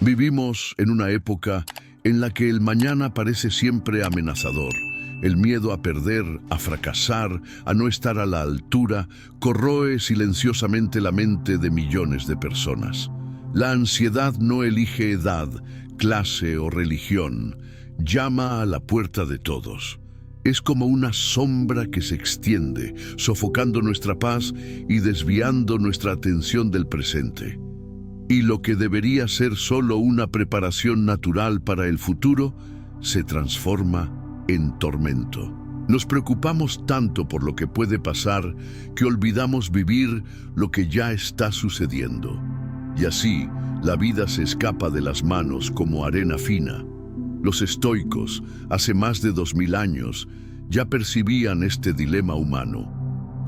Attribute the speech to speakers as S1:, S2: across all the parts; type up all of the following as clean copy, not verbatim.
S1: Vivimos en una época en la que el mañana parece siempre amenazador. El miedo a perder, a fracasar, a no estar a la altura, corroe silenciosamente la mente de millones de personas. La ansiedad no elige edad, clase o religión. Llama a la puerta de todos. Es como una sombra que se extiende, sofocando nuestra paz y desviando nuestra atención del presente. Y lo que debería ser solo una preparación natural para el futuro, se transforma en tormento. Nos preocupamos tanto por lo que puede pasar que olvidamos vivir lo que ya está sucediendo. Y así, la vida se escapa de las manos como arena fina. Los estoicos, hace más de 2000 años, ya percibían este dilema humano.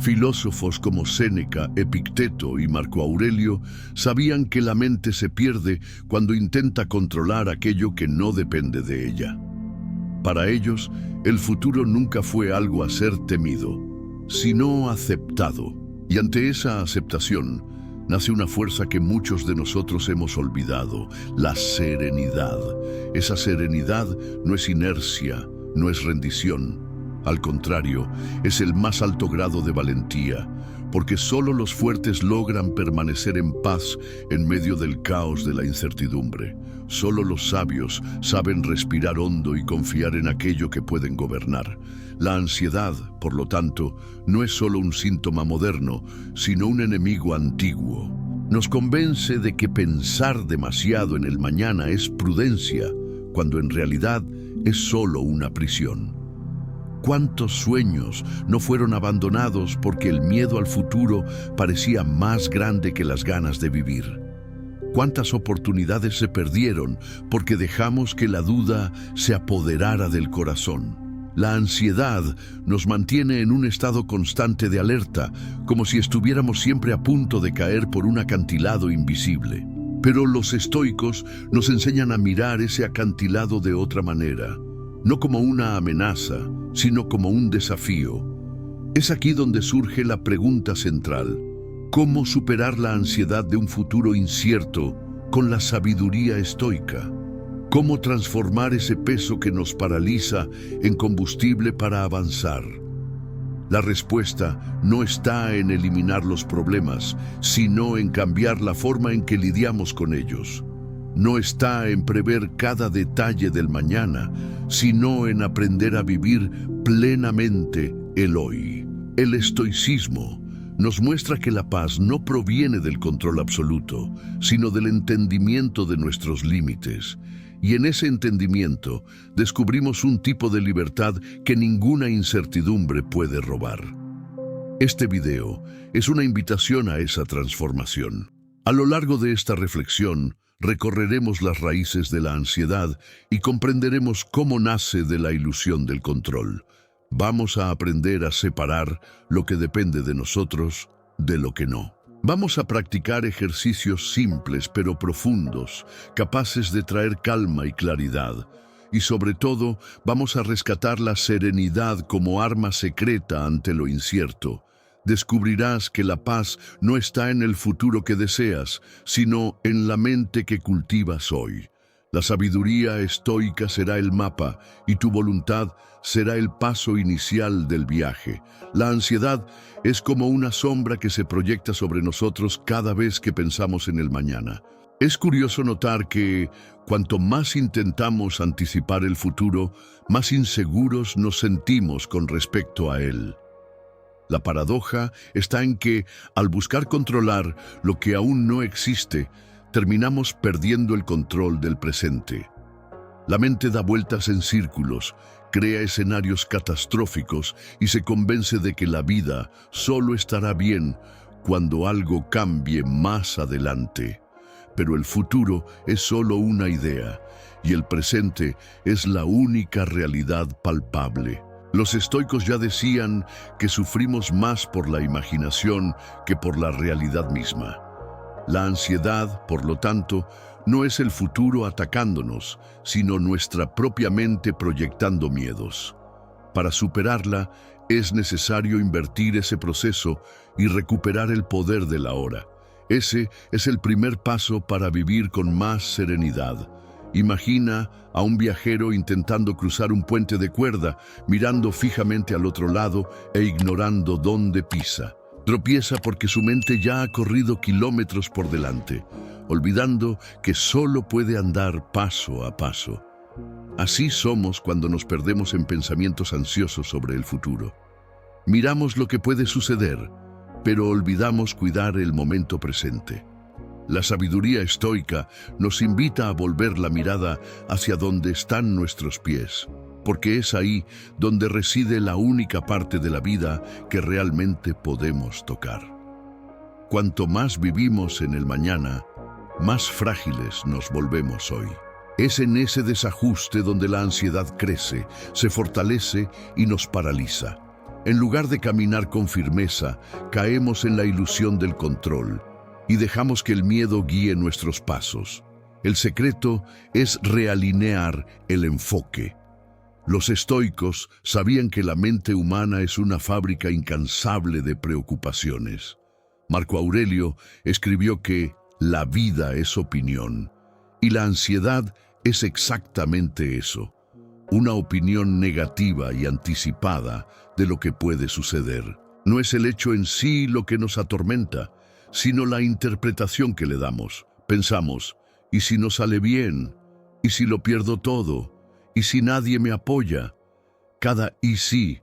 S1: Filósofos como Séneca, Epicteto y Marco Aurelio sabían que la mente se pierde cuando intenta controlar aquello que no depende de ella. Para ellos, el futuro nunca fue algo a ser temido, sino aceptado. Y ante esa aceptación, nace una fuerza que muchos de nosotros hemos olvidado: la serenidad. Esa serenidad no es inercia, no es rendición. Al contrario, es el más alto grado de valentía, porque solo los fuertes logran permanecer en paz en medio del caos de la incertidumbre. Solo los sabios saben respirar hondo y confiar en aquello que pueden gobernar. La ansiedad, por lo tanto, no es solo un síntoma moderno, sino un enemigo antiguo. Nos convence de que pensar demasiado en el mañana es prudencia, cuando en realidad es solo una prisión. ¿Cuántos sueños no fueron abandonados porque el miedo al futuro parecía más grande que las ganas de vivir? ¿Cuántas oportunidades se perdieron porque dejamos que la duda se apoderara del corazón? La ansiedad nos mantiene en un estado constante de alerta, como si estuviéramos siempre a punto de caer por un acantilado invisible. Pero los estoicos nos enseñan a mirar ese acantilado de otra manera, no como una amenaza, sino como un desafío. Es aquí donde surge la pregunta central: ¿cómo superar la ansiedad de un futuro incierto con la sabiduría estoica? ¿Cómo transformar ese peso que nos paraliza en combustible para avanzar? La respuesta no está en eliminar los problemas, sino en cambiar la forma en que lidiamos con ellos. No está en prever cada detalle del mañana, sino en aprender a vivir plenamente el hoy. El estoicismo nos muestra que la paz no proviene del control absoluto, sino del entendimiento de nuestros límites. Y en ese entendimiento descubrimos un tipo de libertad que ninguna incertidumbre puede robar. Este video es una invitación a esa transformación. A lo largo de esta reflexión, recorreremos las raíces de la ansiedad y comprenderemos cómo nace de la ilusión del control. Vamos a aprender a separar lo que depende de nosotros de lo que no. Vamos a practicar ejercicios simples pero profundos, capaces de traer calma y claridad. Y sobre todo, vamos a rescatar la serenidad como arma secreta ante lo incierto. Descubrirás que la paz no está en el futuro que deseas, sino en la mente que cultivas hoy. La sabiduría estoica será el mapa y tu voluntad será el paso inicial del viaje. La ansiedad es como una sombra que se proyecta sobre nosotros cada vez que pensamos en el mañana. Es curioso notar que cuanto más intentamos anticipar el futuro, más inseguros nos sentimos con respecto a él. La paradoja está en que, al buscar controlar lo que aún no existe, terminamos perdiendo el control del presente. La mente da vueltas en círculos, crea escenarios catastróficos y se convence de que la vida solo estará bien cuando algo cambie más adelante. Pero el futuro es solo una idea y el presente es la única realidad palpable. Los estoicos ya decían que sufrimos más por la imaginación que por la realidad misma. La ansiedad, por lo tanto, no es el futuro atacándonos, sino nuestra propia mente proyectando miedos. Para superarla, es necesario invertir ese proceso y recuperar el poder del ahora. Ese es el primer paso para vivir con más serenidad. Imagina a un viajero intentando cruzar un puente de cuerda, mirando fijamente al otro lado e ignorando dónde pisa. Tropieza porque su mente ya ha corrido kilómetros por delante, olvidando que solo puede andar paso a paso. Así somos cuando nos perdemos en pensamientos ansiosos sobre el futuro. Miramos lo que puede suceder, pero olvidamos cuidar el momento presente. La sabiduría estoica nos invita a volver la mirada hacia donde están nuestros pies, porque es ahí donde reside la única parte de la vida que realmente podemos tocar. Cuanto más vivimos en el mañana, más frágiles nos volvemos hoy. Es en ese desajuste donde la ansiedad crece, se fortalece y nos paraliza. En lugar de caminar con firmeza, caemos en la ilusión del control y dejamos que el miedo guíe nuestros pasos. El secreto es realinear el enfoque. Los estoicos sabían que la mente humana es una fábrica incansable de preocupaciones. Marco Aurelio escribió que la vida es opinión, y la ansiedad es exactamente eso, una opinión negativa y anticipada de lo que puede suceder. No es el hecho en sí lo que nos atormenta, sino la interpretación que le damos. Pensamos, ¿y si no sale bien? ¿Y si lo pierdo todo? ¿Y si nadie me apoya? Cada "y si"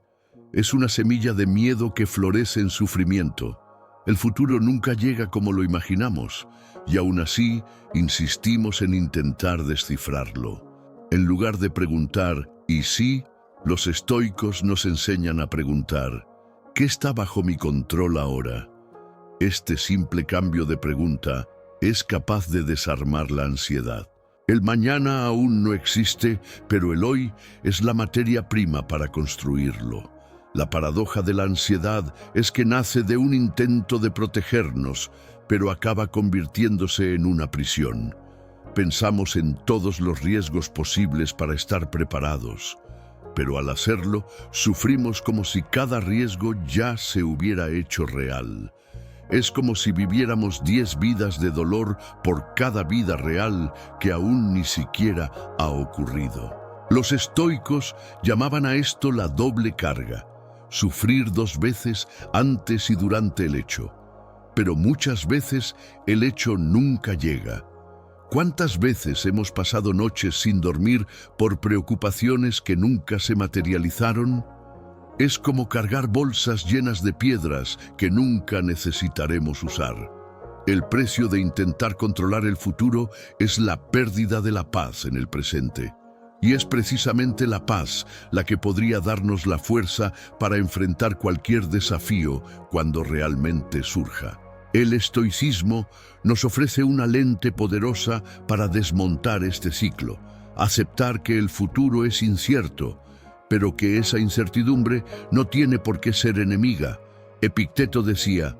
S1: es una semilla de miedo que florece en sufrimiento. El futuro nunca llega como lo imaginamos, y aún así insistimos en intentar descifrarlo. En lugar de preguntar "¿y si?", los estoicos nos enseñan a preguntar ¿qué está bajo mi control ahora? Este simple cambio de pregunta es capaz de desarmar la ansiedad. El mañana aún no existe, pero el hoy es la materia prima para construirlo. La paradoja de la ansiedad es que nace de un intento de protegernos, pero acaba convirtiéndose en una prisión. Pensamos en todos los riesgos posibles para estar preparados, pero al hacerlo, sufrimos como si cada riesgo ya se hubiera hecho real. Es como si viviéramos 10 vidas de dolor por cada vida real que aún ni siquiera ha ocurrido. Los estoicos llamaban a esto la doble carga, sufrir 2 veces antes y durante el hecho. Pero muchas veces el hecho nunca llega. ¿Cuántas veces hemos pasado noches sin dormir por preocupaciones que nunca se materializaron? Es como cargar bolsas llenas de piedras que nunca necesitaremos usar. El precio de intentar controlar el futuro es la pérdida de la paz en el presente. Y es precisamente la paz la que podría darnos la fuerza para enfrentar cualquier desafío cuando realmente surja. El estoicismo nos ofrece una lente poderosa para desmontar este ciclo, aceptar que el futuro es incierto, pero que esa incertidumbre no tiene por qué ser enemiga. Epicteto decía,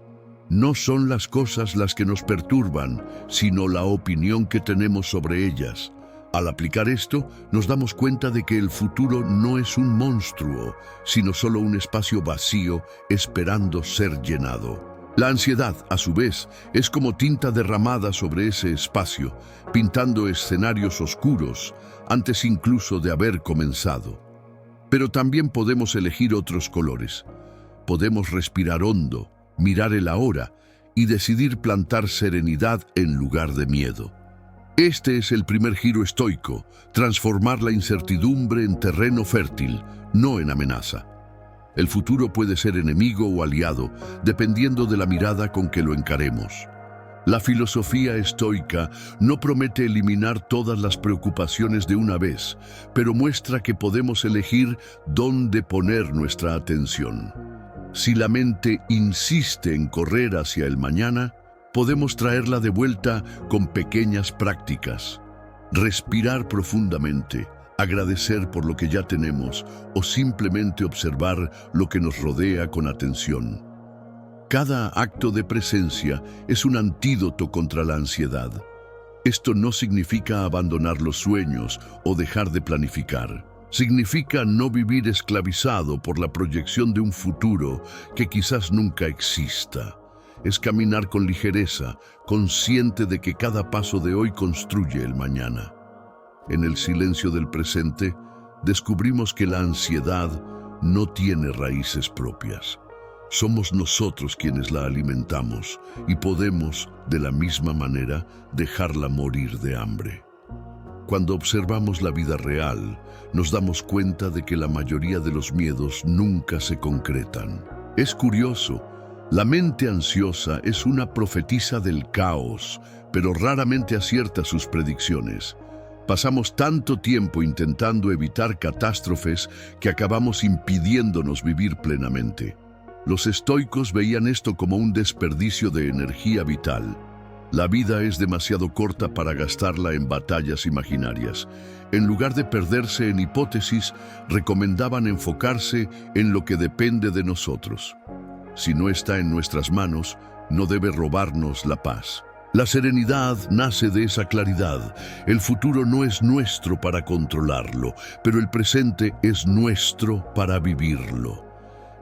S1: no son las cosas las que nos perturban, sino la opinión que tenemos sobre ellas. Al aplicar esto, nos damos cuenta de que el futuro no es un monstruo, sino solo un espacio vacío esperando ser llenado. La ansiedad, a su vez, es como tinta derramada sobre ese espacio, pintando escenarios oscuros antes incluso de haber comenzado. Pero también podemos elegir otros colores. Podemos respirar hondo, mirar el ahora y decidir plantar serenidad en lugar de miedo. Este es el primer giro estoico, transformar la incertidumbre en terreno fértil, no en amenaza. El futuro puede ser enemigo o aliado, dependiendo de la mirada con que lo encaremos. La filosofía estoica no promete eliminar todas las preocupaciones de una vez, pero muestra que podemos elegir dónde poner nuestra atención. Si la mente insiste en correr hacia el mañana, podemos traerla de vuelta con pequeñas prácticas. Respirar profundamente, agradecer por lo que ya tenemos o simplemente observar lo que nos rodea con atención. Cada acto de presencia es un antídoto contra la ansiedad. Esto no significa abandonar los sueños o dejar de planificar. Significa no vivir esclavizado por la proyección de un futuro que quizás nunca exista. es caminar con ligereza, consciente de que cada paso de hoy construye el mañana. En el silencio del presente, descubrimos que la ansiedad no tiene raíces propias. Somos nosotros quienes la alimentamos y podemos, de la misma manera, dejarla morir de hambre. Cuando observamos la vida real, nos damos cuenta de que la mayoría de los miedos nunca se concretan. Es curioso, la mente ansiosa es una profetisa del caos, pero raramente acierta sus predicciones. Pasamos tanto tiempo intentando evitar catástrofes que acabamos impidiéndonos vivir plenamente. Los estoicos veían esto como un desperdicio de energía vital. La vida es demasiado corta para gastarla en batallas imaginarias. En lugar de perderse en hipótesis, recomendaban enfocarse en lo que depende de nosotros. Si no está en nuestras manos, no debe robarnos la paz. La serenidad nace de esa claridad. El futuro no es nuestro para controlarlo, pero el presente es nuestro para vivirlo.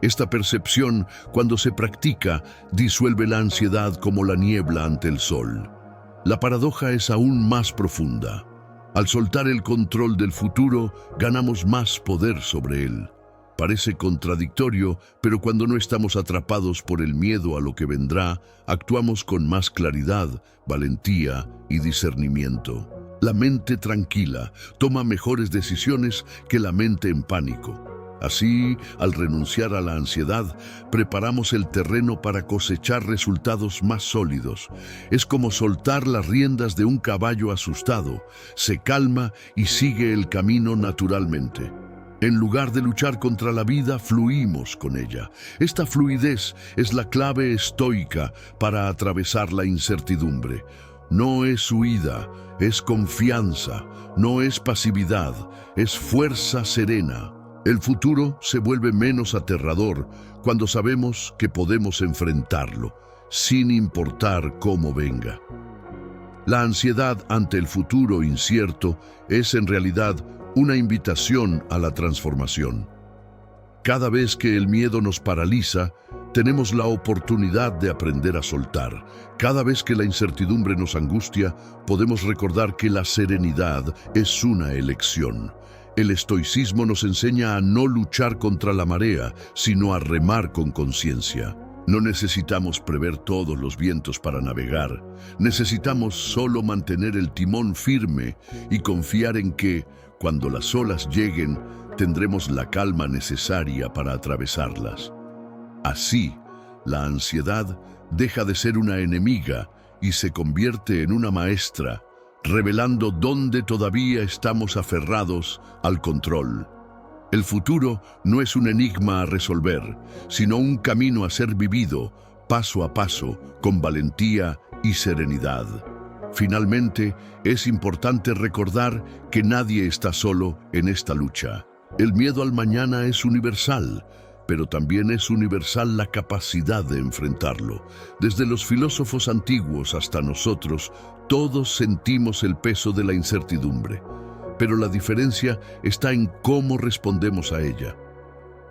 S1: Esta percepción, cuando se practica, disuelve la ansiedad como la niebla ante el sol. La paradoja es aún más profunda. Al soltar el control del futuro, ganamos más poder sobre él. Parece contradictorio, pero cuando no estamos atrapados por el miedo a lo que vendrá, actuamos con más claridad, valentía y discernimiento. La mente tranquila toma mejores decisiones que la mente en pánico. Así, al renunciar a la ansiedad, preparamos el terreno para cosechar resultados más sólidos. Es como soltar las riendas de un caballo asustado. Se calma y sigue el camino naturalmente. En lugar de luchar contra la vida, fluimos con ella. Esta fluidez es la clave estoica para atravesar la incertidumbre. No es huida, es confianza, no es pasividad, es fuerza serena. El futuro se vuelve menos aterrador cuando sabemos que podemos enfrentarlo, sin importar cómo venga. La ansiedad ante el futuro incierto es en realidad una invitación a la transformación. Cada vez que el miedo nos paraliza, tenemos la oportunidad de aprender a soltar. Cada vez que la incertidumbre nos angustia, podemos recordar que la serenidad es una elección. El estoicismo nos enseña a no luchar contra la marea, sino a remar con conciencia. No necesitamos prever todos los vientos para navegar. Necesitamos solo mantener el timón firme y confiar en que, cuando las olas lleguen, tendremos la calma necesaria para atravesarlas. Así, la ansiedad deja de ser una enemiga y se convierte en una maestra, revelando dónde todavía estamos aferrados al control. El futuro no es un enigma a resolver, sino un camino a ser vivido, paso a paso, con valentía y serenidad. Finalmente, es importante recordar que nadie está solo en esta lucha. El miedo al mañana es universal, pero también es universal la capacidad de enfrentarlo. Desde los filósofos antiguos hasta nosotros, todos sentimos el peso de la incertidumbre, pero la diferencia está en cómo respondemos a ella.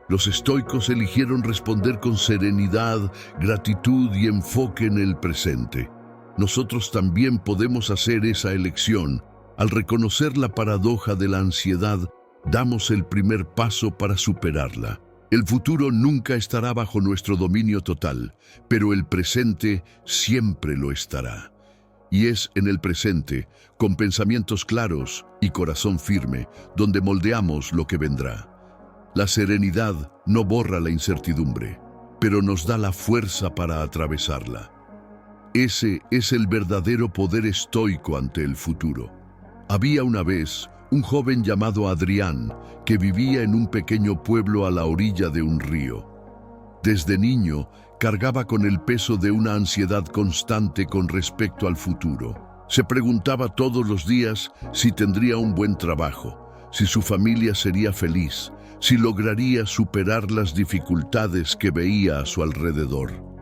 S1: Los estoicos eligieron responder con serenidad, gratitud y enfoque en el presente. Nosotros también podemos hacer esa elección. Al reconocer la paradoja de la ansiedad, damos el primer paso para superarla. El futuro nunca estará bajo nuestro dominio total, pero el presente siempre lo estará. Y es en el presente, con pensamientos claros y corazón firme, donde moldeamos lo que vendrá. La serenidad no borra la incertidumbre, pero nos da la fuerza para atravesarla. Ese es el verdadero poder estoico ante el futuro. Había una vez un joven llamado Adrián que vivía en un pequeño pueblo a la orilla de un río. Desde niño, cargaba con el peso de una ansiedad constante con respecto al futuro. Se preguntaba todos los días si tendría un buen trabajo, si su familia sería feliz, si lograría superar las dificultades que veía a su alrededor.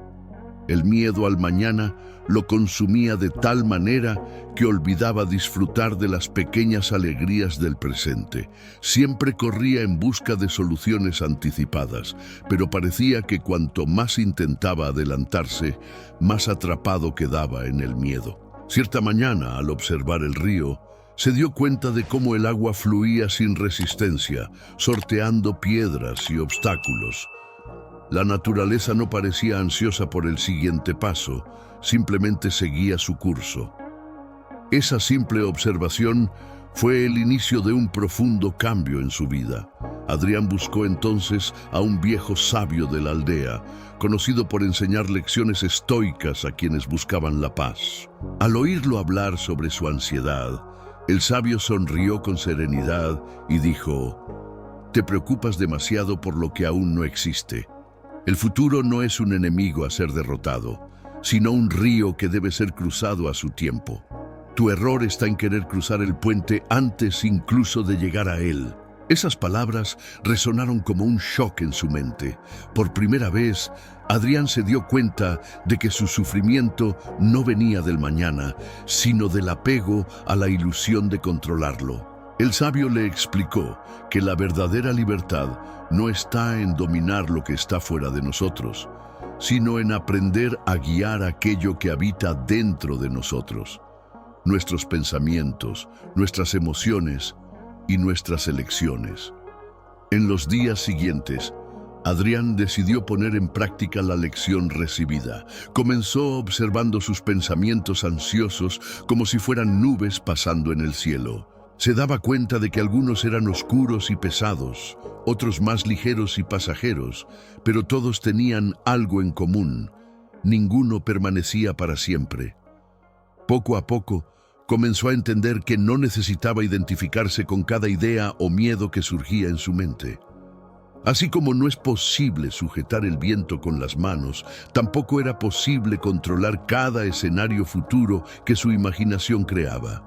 S1: El miedo al mañana lo consumía de tal manera que olvidaba disfrutar de las pequeñas alegrías del presente. Siempre corría en busca de soluciones anticipadas, pero parecía que cuanto más intentaba adelantarse, más atrapado quedaba en el miedo. Cierta mañana, al observar el río, se dio cuenta de cómo el agua fluía sin resistencia, sorteando piedras y obstáculos. La naturaleza no parecía ansiosa por el siguiente paso, simplemente seguía su curso. Esa simple observación fue el inicio de un profundo cambio en su vida. Adrián buscó entonces a un viejo sabio de la aldea, conocido por enseñar lecciones estoicas a quienes buscaban la paz. Al oírlo hablar sobre su ansiedad, el sabio sonrió con serenidad y dijo: «Te preocupas demasiado por lo que aún no existe. El futuro no es un enemigo a ser derrotado, sino un río que debe ser cruzado a su tiempo. Tu error está en querer cruzar el puente antes incluso de llegar a él». Esas palabras resonaron como un shock en su mente. Por primera vez, Adrián se dio cuenta de que su sufrimiento no venía del mañana, sino del apego a la ilusión de controlarlo. El sabio le explicó que la verdadera libertad no está en dominar lo que está fuera de nosotros, sino en aprender a guiar aquello que habita dentro de nosotros, nuestros pensamientos, nuestras emociones y nuestras elecciones. En los días siguientes, Adrián decidió poner en práctica la lección recibida. Comenzó observando sus pensamientos ansiosos como si fueran nubes pasando en el cielo. Se daba cuenta de que algunos eran oscuros y pesados, otros más ligeros y pasajeros, pero todos tenían algo en común. Ninguno permanecía para siempre. Poco a poco, comenzó a entender que no necesitaba identificarse con cada idea o miedo que surgía en su mente. Así como no es posible sujetar el viento con las manos, tampoco era posible controlar cada escenario futuro que su imaginación creaba.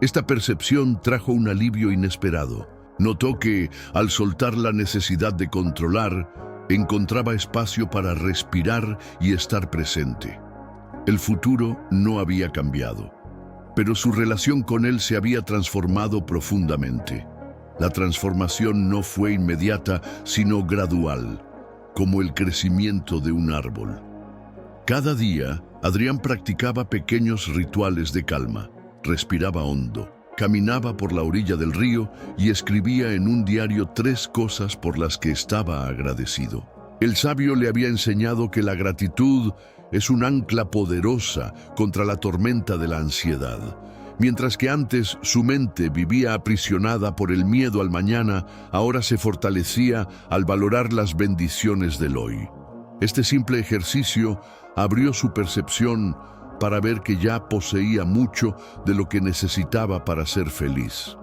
S1: Esta percepción trajo un alivio inesperado. Notó que, al soltar la necesidad de controlar, encontraba espacio para respirar y estar presente. El futuro no había cambiado, pero su relación con él se había transformado profundamente. La transformación no fue inmediata, sino gradual, como el crecimiento de un árbol. Cada día, Adrián practicaba pequeños rituales de calma. Respiraba hondo, caminaba por la orilla del río y escribía en un diario 3 cosas por las que estaba agradecido. El sabio le había enseñado que la gratitud es un ancla poderosa contra la tormenta de la ansiedad. Mientras que antes su mente vivía aprisionada por el miedo al mañana, ahora se fortalecía al valorar las bendiciones del hoy. Este simple ejercicio abrió su percepción para ver que ya poseía mucho de lo que necesitaba para ser feliz.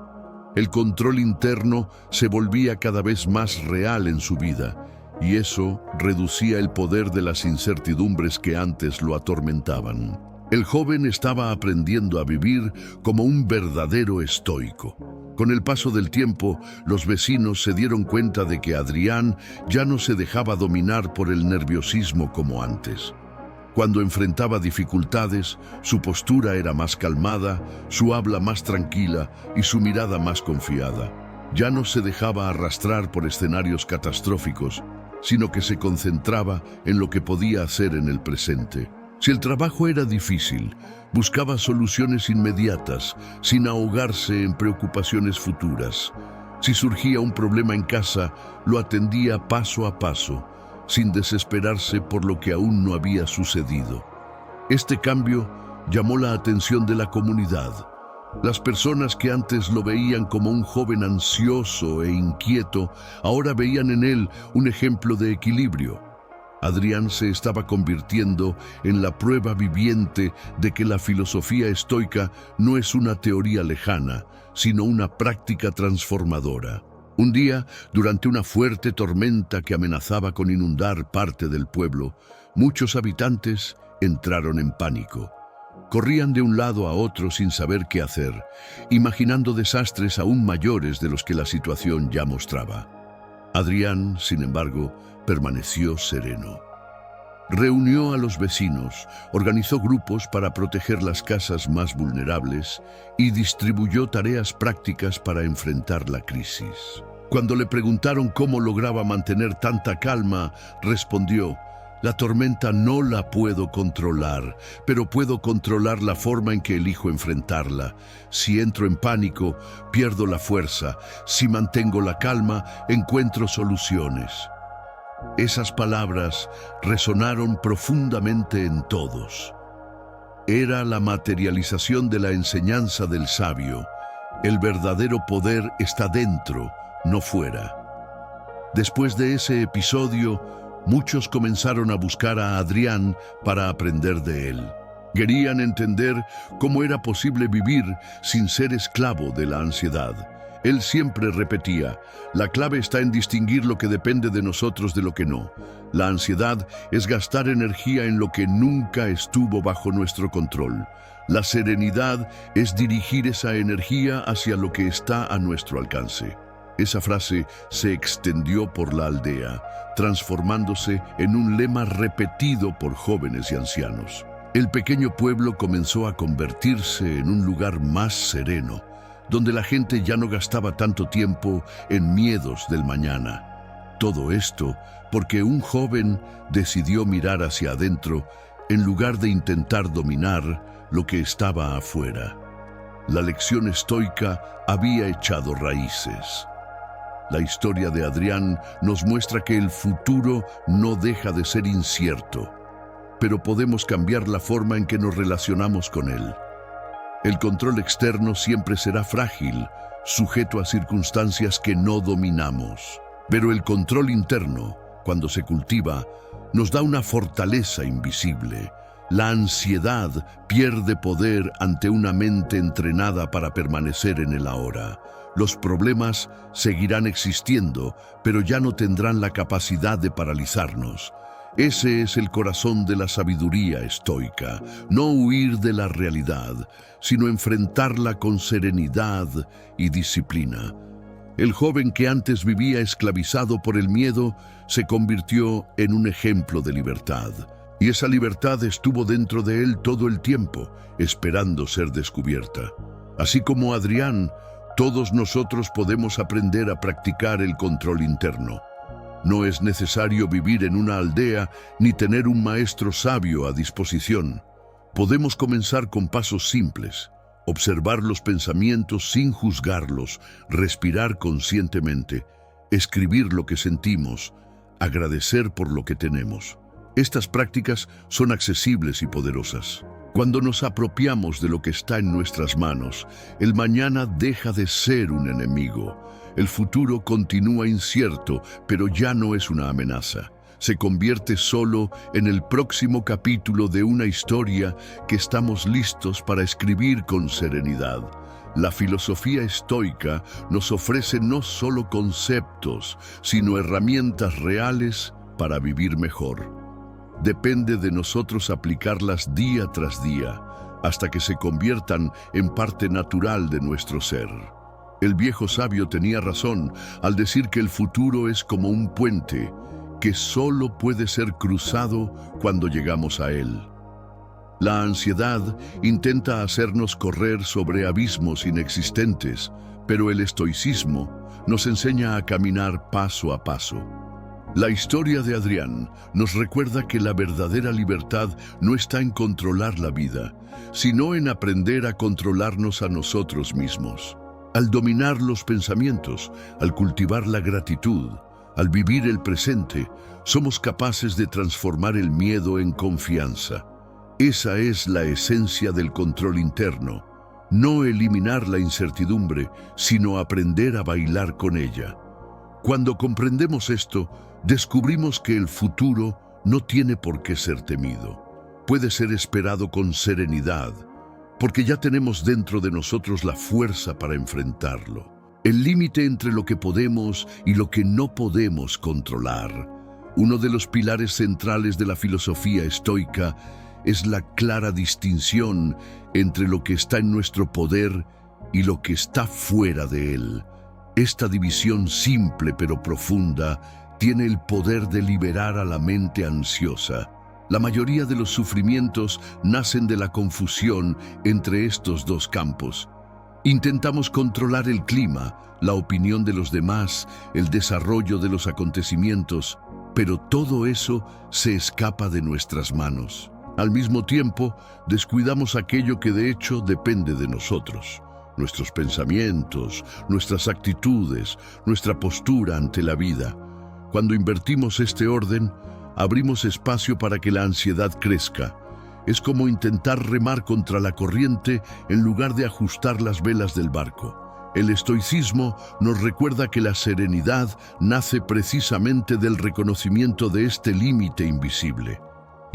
S1: El control interno se volvía cada vez más real en su vida, y eso reducía el poder de las incertidumbres que antes lo atormentaban. El joven estaba aprendiendo a vivir como un verdadero estoico. Con el paso del tiempo, los vecinos se dieron cuenta de que Adrián ya no se dejaba dominar por el nerviosismo como antes. Cuando enfrentaba dificultades, su postura era más calmada, su habla más tranquila y su mirada más confiada. Ya no se dejaba arrastrar por escenarios catastróficos, sino que se concentraba en lo que podía hacer en el presente. Si el trabajo era difícil, buscaba soluciones inmediatas, sin ahogarse en preocupaciones futuras. Si surgía un problema en casa, lo atendía paso a paso, sin desesperarse por lo que aún no había sucedido. Este cambio llamó la atención de la comunidad. Las personas que antes lo veían como un joven ansioso e inquieto, ahora veían en él un ejemplo de equilibrio. Adrián se estaba convirtiendo en la prueba viviente de que la filosofía estoica no es una teoría lejana, sino una práctica transformadora. Un día, durante una fuerte tormenta que amenazaba con inundar parte del pueblo, muchos habitantes entraron en pánico. Corrían de un lado a otro sin saber qué hacer, imaginando desastres aún mayores de los que la situación ya mostraba. Adrián, sin embargo, permaneció sereno. Reunió a los vecinos, organizó grupos para proteger las casas más vulnerables y distribuyó tareas prácticas para enfrentar la crisis. Cuando le preguntaron cómo lograba mantener tanta calma, respondió: «La tormenta no la puedo controlar, pero puedo controlar la forma en que elijo enfrentarla. Si entro en pánico, pierdo la fuerza. Si mantengo la calma, encuentro soluciones». Esas palabras resonaron profundamente en todos. Era la materialización de la enseñanza del sabio. El verdadero poder está dentro, no fuera. Después de ese episodio, muchos comenzaron a buscar a Adrián para aprender de él. Querían entender cómo era posible vivir sin ser esclavo de la ansiedad. Él siempre repetía: «La clave está en distinguir lo que depende de nosotros de lo que no. La ansiedad es gastar energía en lo que nunca estuvo bajo nuestro control. La serenidad es dirigir esa energía hacia lo que está a nuestro alcance». Esa frase se extendió por la aldea, transformándose en un lema repetido por jóvenes y ancianos. El pequeño pueblo comenzó a convertirse en un lugar más sereno, donde la gente ya no gastaba tanto tiempo en miedos del mañana. Todo esto porque un joven decidió mirar hacia adentro en lugar de intentar dominar lo que estaba afuera. La lección estoica había echado raíces. La historia de Adrián nos muestra que el futuro no deja de ser incierto, pero podemos cambiar la forma en que nos relacionamos con él. El control externo siempre será frágil, sujeto a circunstancias que no dominamos. Pero el control interno, cuando se cultiva, nos da una fortaleza invisible. La ansiedad pierde poder ante una mente entrenada para permanecer en el ahora. Los problemas seguirán existiendo, pero ya no tendrán la capacidad de paralizarnos. Ese es el corazón de la sabiduría estoica, no huir de la realidad, sino enfrentarla con serenidad y disciplina. El joven que antes vivía esclavizado por el miedo se convirtió en un ejemplo de libertad. Y esa libertad estuvo dentro de él todo el tiempo, esperando ser descubierta. Así como Adrián, todos nosotros podemos aprender a practicar el control interno. No es necesario vivir en una aldea ni tener un maestro sabio a disposición. Podemos comenzar con pasos simples: observar los pensamientos sin juzgarlos, respirar conscientemente, escribir lo que sentimos, agradecer por lo que tenemos. Estas prácticas son accesibles y poderosas. Cuando nos apropiamos de lo que está en nuestras manos, el mañana deja de ser un enemigo. El futuro continúa incierto, pero ya no es una amenaza. Se convierte solo en el próximo capítulo de una historia que estamos listos para escribir con serenidad. La filosofía estoica nos ofrece no solo conceptos, sino herramientas reales para vivir mejor. Depende de nosotros aplicarlas día tras día, hasta que se conviertan en parte natural de nuestro ser. El viejo sabio tenía razón al decir que el futuro es como un puente que solo puede ser cruzado cuando llegamos a él. La ansiedad intenta hacernos correr sobre abismos inexistentes, pero el estoicismo nos enseña a caminar paso a paso. La historia de Adrián nos recuerda que la verdadera libertad no está en controlar la vida, sino en aprender a controlarnos a nosotros mismos. Al dominar los pensamientos, al cultivar la gratitud, al vivir el presente, somos capaces de transformar el miedo en confianza. Esa es la esencia del control interno. No eliminar la incertidumbre, sino aprender a bailar con ella. Cuando comprendemos esto, descubrimos que el futuro no tiene por qué ser temido. Puede ser esperado con serenidad, porque ya tenemos dentro de nosotros la fuerza para enfrentarlo. El límite entre lo que podemos y lo que no podemos controlar. Uno de los pilares centrales de la filosofía estoica es la clara distinción entre lo que está en nuestro poder y lo que está fuera de él. Esta división simple pero profunda tiene el poder de liberar a la mente ansiosa. La mayoría de los sufrimientos nacen de la confusión entre estos dos campos. Intentamos controlar el clima, la opinión de los demás, el desarrollo de los acontecimientos, pero todo eso se escapa de nuestras manos. Al mismo tiempo, descuidamos aquello que de hecho depende de nosotros. Nuestros pensamientos, nuestras actitudes, nuestra postura ante la vida. Cuando invertimos este orden, abrimos espacio para que la ansiedad crezca. Es como intentar remar contra la corriente en lugar de ajustar las velas del barco. El estoicismo nos recuerda que la serenidad nace precisamente del reconocimiento de este límite invisible.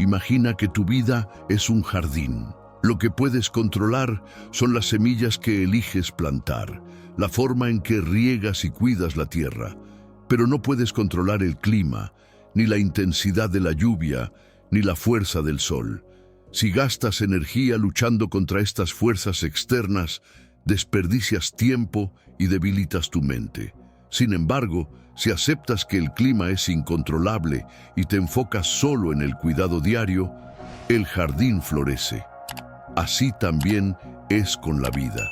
S1: Imagina que tu vida es un jardín. Lo que puedes controlar son las semillas que eliges plantar, la forma en que riegas y cuidas la tierra. Pero no puedes controlar el clima, ni la intensidad de la lluvia, ni la fuerza del sol. Si gastas energía luchando contra estas fuerzas externas, desperdicias tiempo y debilitas tu mente. Sin embargo, si aceptas que el clima es incontrolable y te enfocas solo en el cuidado diario, el jardín florece. Así también es con la vida.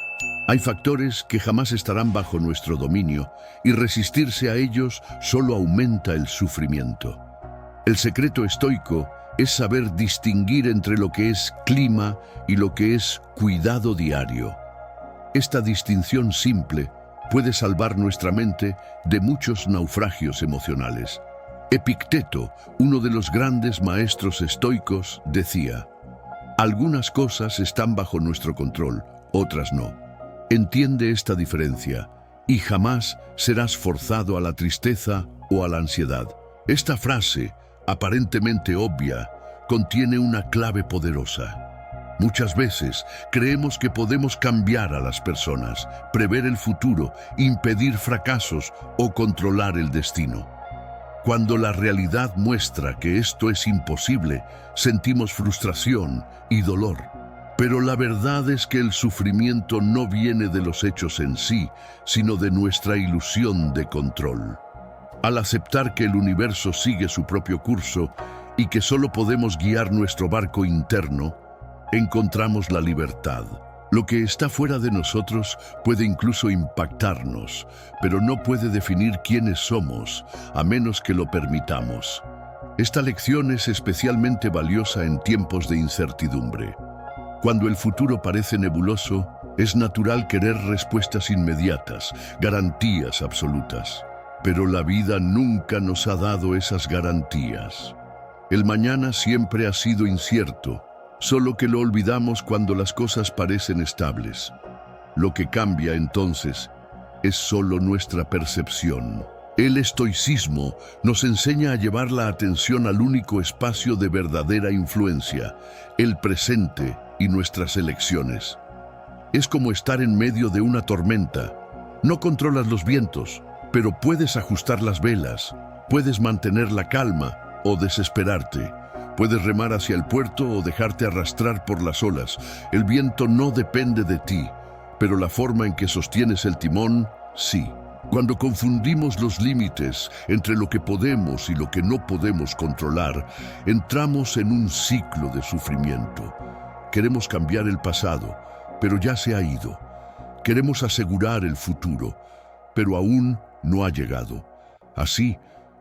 S1: Hay factores que jamás estarán bajo nuestro dominio y resistirse a ellos solo aumenta el sufrimiento. El secreto estoico es saber distinguir entre lo que es clima y lo que es cuidado diario. Esta distinción simple puede salvar nuestra mente de muchos naufragios emocionales. Epicteto, uno de los grandes maestros estoicos, decía: algunas cosas están bajo nuestro control, otras no. Entiende esta diferencia y jamás serás forzado a la tristeza o a la ansiedad. Esta frase, aparentemente obvia, contiene una clave poderosa. Muchas veces creemos que podemos cambiar a las personas, prever el futuro, impedir fracasos o controlar el destino. Cuando la realidad muestra que esto es imposible, sentimos frustración y dolor. Pero la verdad es que el sufrimiento no viene de los hechos en sí, sino de nuestra ilusión de control. Al aceptar que el universo sigue su propio curso y que solo podemos guiar nuestro barco interno, encontramos la libertad. Lo que está fuera de nosotros puede incluso impactarnos, pero no puede definir quiénes somos, a menos que lo permitamos. Esta lección es especialmente valiosa en tiempos de incertidumbre. Cuando el futuro parece nebuloso, es natural querer respuestas inmediatas, garantías absolutas. Pero la vida nunca nos ha dado esas garantías. El mañana siempre ha sido incierto, solo que lo olvidamos cuando las cosas parecen estables. Lo que cambia entonces es solo nuestra percepción. El estoicismo nos enseña a llevar la atención al único espacio de verdadera influencia, el presente y nuestras elecciones. Es como estar en medio de una tormenta. No controlas los vientos, pero puedes ajustar las velas, puedes mantener la calma o desesperarte. Puedes remar hacia el puerto o dejarte arrastrar por las olas. El viento no depende de ti, pero la forma en que sostienes el timón, sí. Cuando confundimos los límites entre lo que podemos y lo que no podemos controlar, entramos en un ciclo de sufrimiento. Queremos cambiar el pasado, pero ya se ha ido. Queremos asegurar el futuro, pero aún no ha llegado. Así,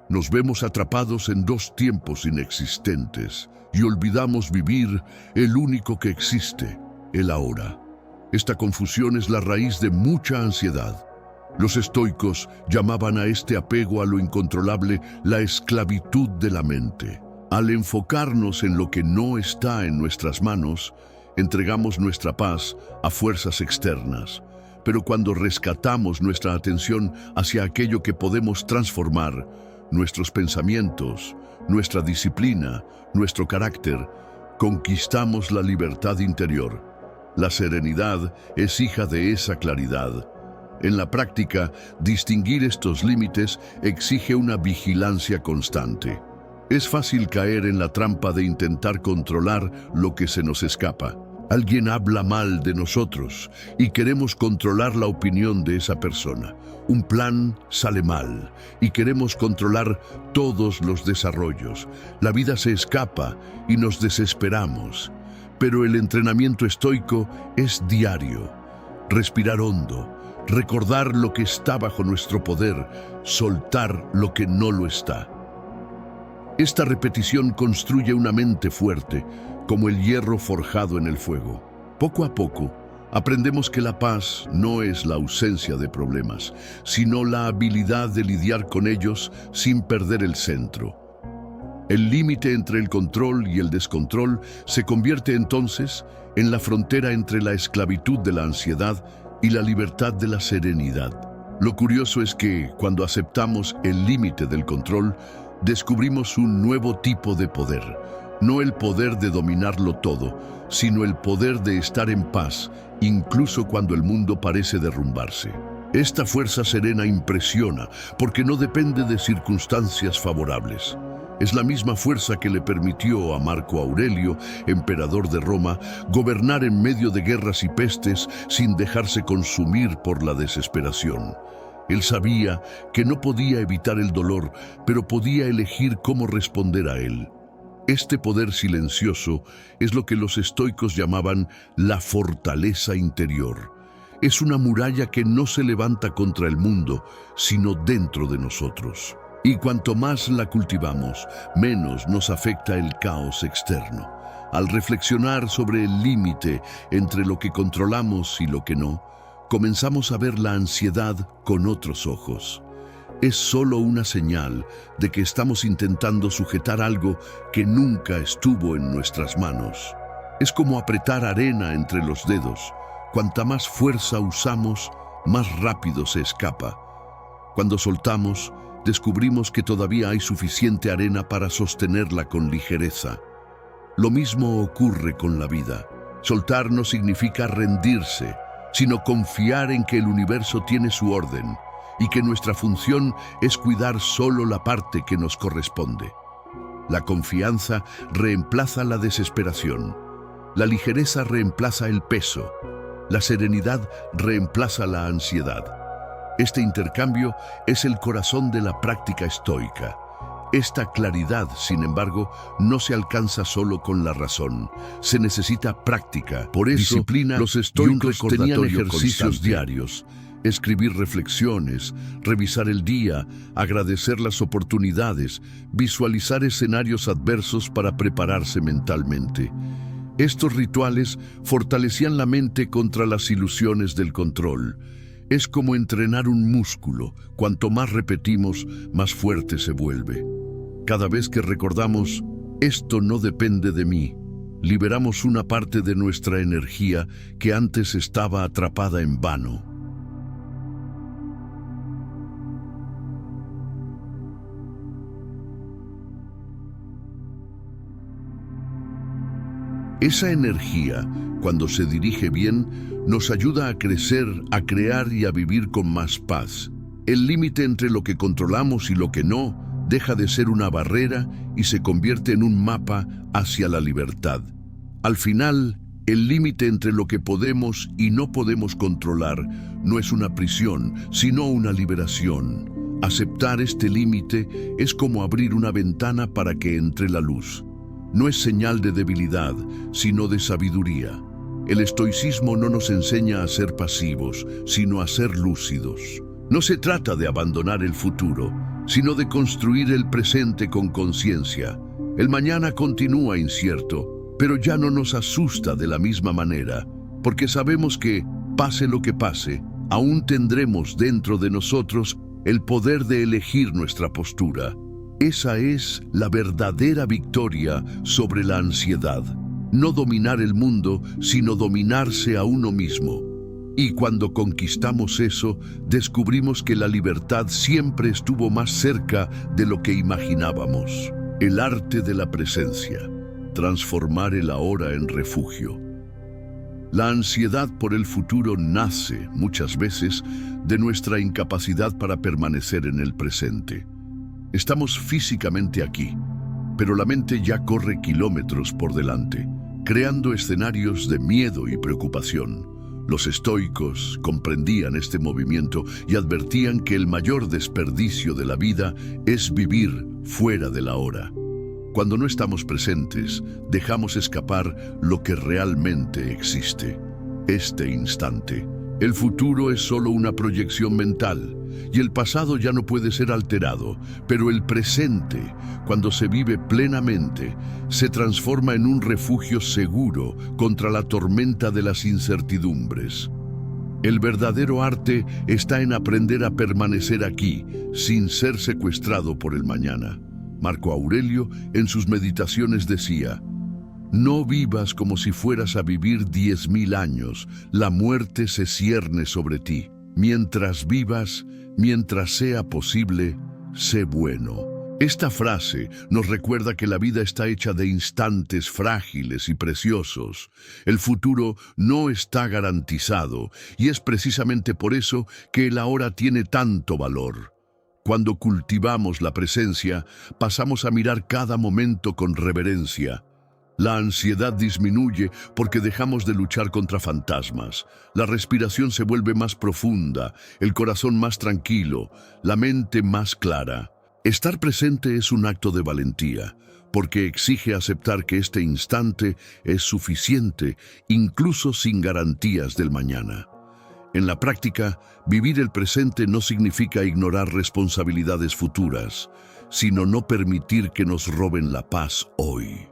S1: nos vemos atrapados en dos tiempos inexistentes y olvidamos vivir el único que existe, el ahora. Esta confusión es la raíz de mucha ansiedad. Los estoicos llamaban a este apego a lo incontrolable la esclavitud de la mente. Al enfocarnos en lo que no está en nuestras manos, entregamos nuestra paz a fuerzas externas. Pero cuando rescatamos nuestra atención hacia aquello que podemos transformar, nuestros pensamientos, nuestra disciplina, nuestro carácter, conquistamos la libertad interior. La serenidad es hija de esa claridad. En la práctica, distinguir estos límites exige una vigilancia constante. Es fácil caer en la trampa de intentar controlar lo que se nos escapa. Alguien habla mal de nosotros y queremos controlar la opinión de esa persona. Un plan sale mal y queremos controlar todos los desarrollos. La vida se escapa y nos desesperamos. Pero el entrenamiento estoico es diario. Respirar hondo, recordar lo que está bajo nuestro poder, soltar lo que no lo está. Esta repetición construye una mente fuerte, como el hierro forjado en el fuego. Poco a poco, aprendemos que la paz no es la ausencia de problemas, sino la habilidad de lidiar con ellos sin perder el centro. El límite entre el control y el descontrol se convierte entonces en la frontera entre la esclavitud de la ansiedad y la libertad de la serenidad. Lo curioso es que, cuando aceptamos el límite del control, descubrimos un nuevo tipo de poder. No el poder de dominarlo todo, sino el poder de estar en paz, incluso cuando el mundo parece derrumbarse. Esta fuerza serena impresiona, porque no depende de circunstancias favorables. Es la misma fuerza que le permitió a Marco Aurelio, emperador de Roma, gobernar en medio de guerras y pestes sin dejarse consumir por la desesperación. Él sabía que no podía evitar el dolor, pero podía elegir cómo responder a él. Este poder silencioso es lo que los estoicos llamaban la fortaleza interior. Es una muralla que no se levanta contra el mundo, sino dentro de nosotros. Y cuanto más la cultivamos, menos nos afecta el caos externo. Al reflexionar sobre el límite entre lo que controlamos y lo que no, comenzamos a ver la ansiedad con otros ojos. Es solo una señal de que estamos intentando sujetar algo que nunca estuvo en nuestras manos. Es como apretar arena entre los dedos. Cuanta más fuerza usamos, más rápido se escapa. Cuando soltamos, descubrimos que todavía hay suficiente arena para sostenerla con ligereza. Lo mismo ocurre con la vida. Soltar no significa rendirse, sino confiar en que el universo tiene su orden y que nuestra función es cuidar solo la parte que nos corresponde. La confianza reemplaza la desesperación. La ligereza reemplaza el peso. La serenidad reemplaza la ansiedad. Este intercambio es el corazón de la práctica estoica. Esta claridad, sin embargo, no se alcanza solo con la razón. Se necesita práctica. Por eso, disciplina, los estoicos tenían ejercicios diarios. Escribir reflexiones, revisar el día, agradecer las oportunidades, visualizar escenarios adversos para prepararse mentalmente. Estos rituales fortalecían la mente contra las ilusiones del control. Es como entrenar un músculo. Cuanto más repetimos, más fuerte se vuelve. Cada vez que recordamos, esto no depende de mí, liberamos una parte de nuestra energía que antes estaba atrapada en vano. Esa energía, cuando se dirige bien, nos ayuda a crecer, a crear y a vivir con más paz. El límite entre lo que controlamos y lo que no deja de ser una barrera y se convierte en un mapa hacia la libertad. Al final, el límite entre lo que podemos y no podemos controlar no es una prisión, sino una liberación. Aceptar este límite es como abrir una ventana para que entre la luz. No es señal de debilidad, sino de sabiduría. El estoicismo no nos enseña a ser pasivos, sino a ser lúcidos. No se trata de abandonar el futuro, sino de construir el presente con conciencia. El mañana continúa incierto, pero ya no nos asusta de la misma manera, porque sabemos que, pase lo que pase, aún tendremos dentro de nosotros el poder de elegir nuestra postura. Esa es la verdadera victoria sobre la ansiedad. No dominar el mundo, sino dominarse a uno mismo. Y cuando conquistamos eso, descubrimos que la libertad siempre estuvo más cerca de lo que imaginábamos. El arte de la presencia. Transformar el ahora en refugio. La ansiedad por el futuro nace, muchas veces, de nuestra incapacidad para permanecer en el presente. Estamos físicamente aquí, pero la mente ya corre kilómetros por delante. creando escenarios de miedo y preocupación. Los estoicos comprendían este movimiento y advertían que el mayor desperdicio de la vida es vivir fuera de la hora. Cuando no estamos presentes, dejamos escapar lo que realmente existe, este instante. El futuro es solo una proyección mental y el pasado ya no puede ser alterado, pero el presente, cuando se vive plenamente, se transforma en un refugio seguro contra la tormenta de las incertidumbres. El verdadero arte está en aprender a permanecer aquí, sin ser secuestrado por el mañana. Marco Aurelio, en sus meditaciones decía: no vivas como si fueras a vivir 10.000 años, la muerte se cierne sobre ti. Mientras vivas, mientras sea posible, sé bueno. Esta frase nos recuerda que la vida está hecha de instantes frágiles y preciosos. El futuro no está garantizado y es precisamente por eso que el ahora tiene tanto valor. Cuando cultivamos la presencia, pasamos a mirar cada momento con reverencia. La ansiedad disminuye porque dejamos de luchar contra fantasmas. La respiración se vuelve más profunda, el corazón más tranquilo, la mente más clara. Estar presente es un acto de valentía, porque exige aceptar que este instante es suficiente, incluso sin garantías del mañana. En la práctica, vivir el presente no significa ignorar responsabilidades futuras, sino no permitir que nos roben la paz hoy.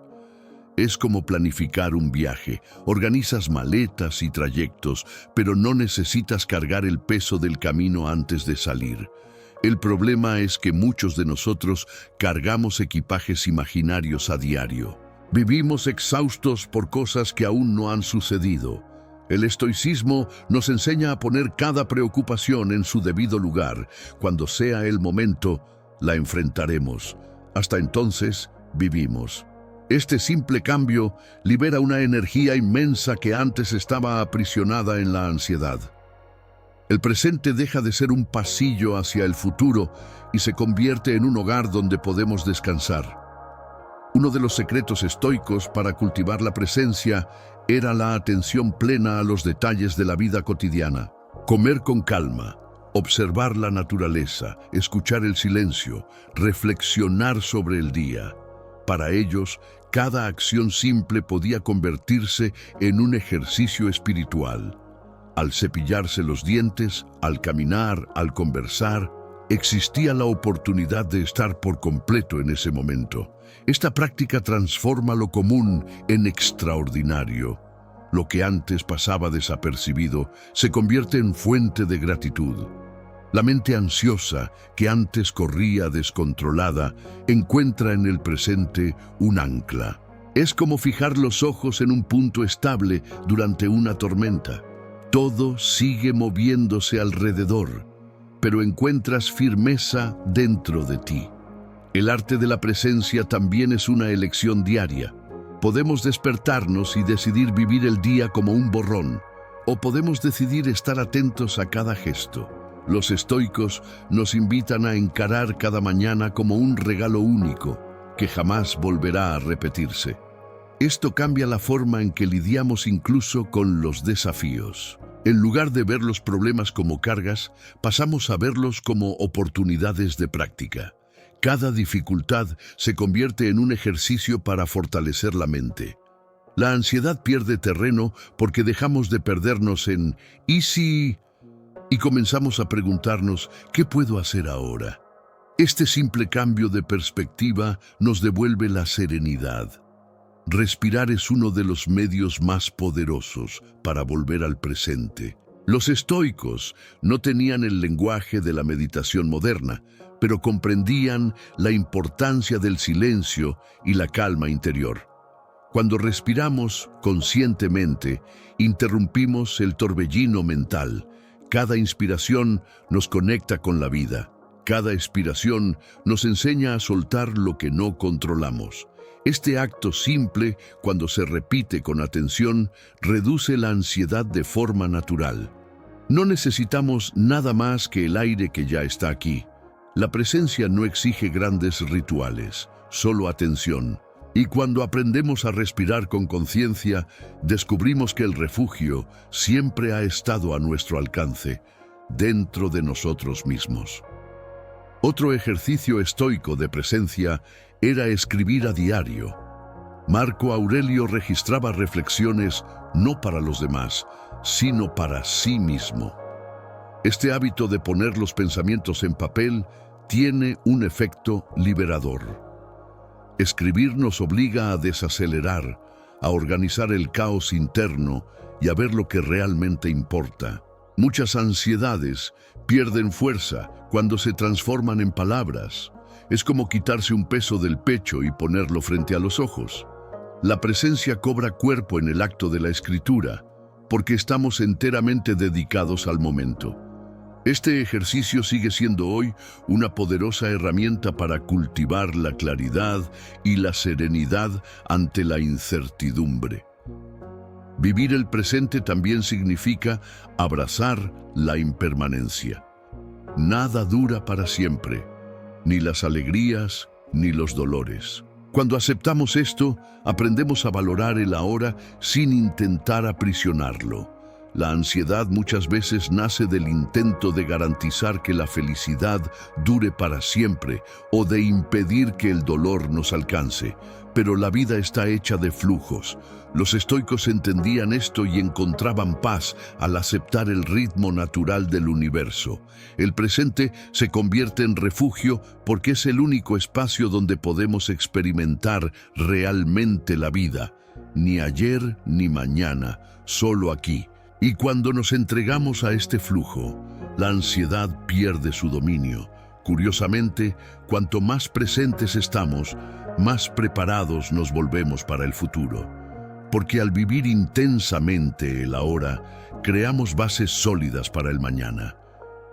S1: Es como planificar un viaje. Organizas maletas y trayectos, pero no necesitas cargar el peso del camino antes de salir. El problema es que muchos de nosotros cargamos equipajes imaginarios a diario. Vivimos exhaustos por cosas que aún no han sucedido. El estoicismo nos enseña a poner cada preocupación en su debido lugar. Cuando sea el momento, la enfrentaremos. Hasta entonces, vivimos. Este simple cambio libera una energía inmensa que antes estaba aprisionada en la ansiedad. El presente deja de ser un pasillo hacia el futuro y se convierte en un hogar donde podemos descansar. Uno de los secretos estoicos para cultivar la presencia era la atención plena a los detalles de la vida cotidiana. Comer con calma, observar la naturaleza, escuchar el silencio, reflexionar sobre el día. Para ellos, cada acción simple podía convertirse en un ejercicio espiritual. Al cepillarse los dientes, al caminar, al conversar, existía la oportunidad de estar por completo en ese momento. Esta práctica transforma lo común en extraordinario. Lo que antes pasaba desapercibido se convierte en fuente de gratitud. La mente ansiosa, que antes corría descontrolada, encuentra en el presente un ancla. Es como fijar los ojos en un punto estable durante una tormenta. Todo sigue moviéndose alrededor, pero encuentras firmeza dentro de ti. El arte de la presencia también es una elección diaria. Podemos despertarnos y decidir vivir el día como un borrón, o podemos decidir estar atentos a cada gesto. Los estoicos nos invitan a encarar cada mañana como un regalo único, que jamás volverá a repetirse. Esto cambia la forma en que lidiamos incluso con los desafíos. En lugar de ver los problemas como cargas, pasamos a verlos como oportunidades de práctica. Cada dificultad se convierte en un ejercicio para fortalecer la mente. La ansiedad pierde terreno porque dejamos de perdernos en ¿y si? Y comenzamos a preguntarnos ¿qué puedo hacer ahora? Este simple cambio de perspectiva nos devuelve la serenidad. Respirar es uno de los medios más poderosos para volver al presente. Los estoicos no tenían el lenguaje de la meditación moderna, pero comprendían la importancia del silencio y la calma interior. Cuando respiramos conscientemente, interrumpimos el torbellino mental. Cada inspiración nos conecta con la vida. Cada expiración nos enseña a soltar lo que no controlamos. Este acto simple, cuando se repite con atención, reduce la ansiedad de forma natural. No necesitamos nada más que el aire que ya está aquí. La presencia no exige grandes rituales, solo atención. Y cuando aprendemos a respirar con conciencia, descubrimos que el refugio siempre ha estado a nuestro alcance, dentro de nosotros mismos. Otro ejercicio estoico de presencia era escribir a diario. Marco Aurelio registraba reflexiones no para los demás, sino para sí mismo. Este hábito de poner los pensamientos en papel tiene un efecto liberador. Escribir nos obliga a desacelerar, a organizar el caos interno y a ver lo que realmente importa. Muchas ansiedades pierden fuerza cuando se transforman en palabras. Es como quitarse un peso del pecho y ponerlo frente a los ojos. La presencia cobra cuerpo en el acto de la escritura, porque estamos enteramente dedicados al momento. Este ejercicio sigue siendo hoy una poderosa herramienta para cultivar la claridad y la serenidad ante la incertidumbre. Vivir el presente también significa abrazar la impermanencia. Nada dura para siempre, ni las alegrías ni los dolores. Cuando aceptamos esto, aprendemos a valorar el ahora sin intentar aprisionarlo. La ansiedad muchas veces nace del intento de garantizar que la felicidad dure para siempre o de impedir que el dolor nos alcance. Pero la vida está hecha de flujos. Los estoicos entendían esto y encontraban paz al aceptar el ritmo natural del universo. El presente se convierte en refugio porque es el único espacio donde podemos experimentar realmente la vida. Ni ayer ni mañana, solo aquí. Y cuando nos entregamos a este flujo, la ansiedad pierde su dominio. Curiosamente, cuanto más presentes estamos, más preparados nos volvemos para el futuro. Porque al vivir intensamente el ahora, creamos bases sólidas para el mañana.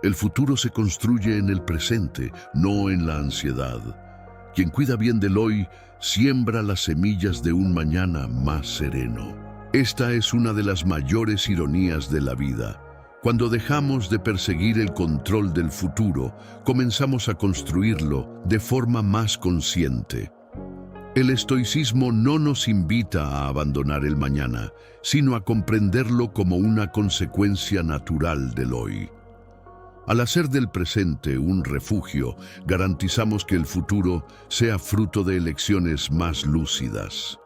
S1: El futuro se construye en el presente, no en la ansiedad. Quien cuida bien del hoy, siembra las semillas de un mañana más sereno. Esta es una de las mayores ironías de la vida. Cuando dejamos de perseguir el control del futuro, comenzamos a construirlo de forma más consciente. El estoicismo no nos invita a abandonar el mañana, sino a comprenderlo como una consecuencia natural del hoy. Al hacer del presente un refugio, garantizamos que el futuro sea fruto de elecciones más lúcidas.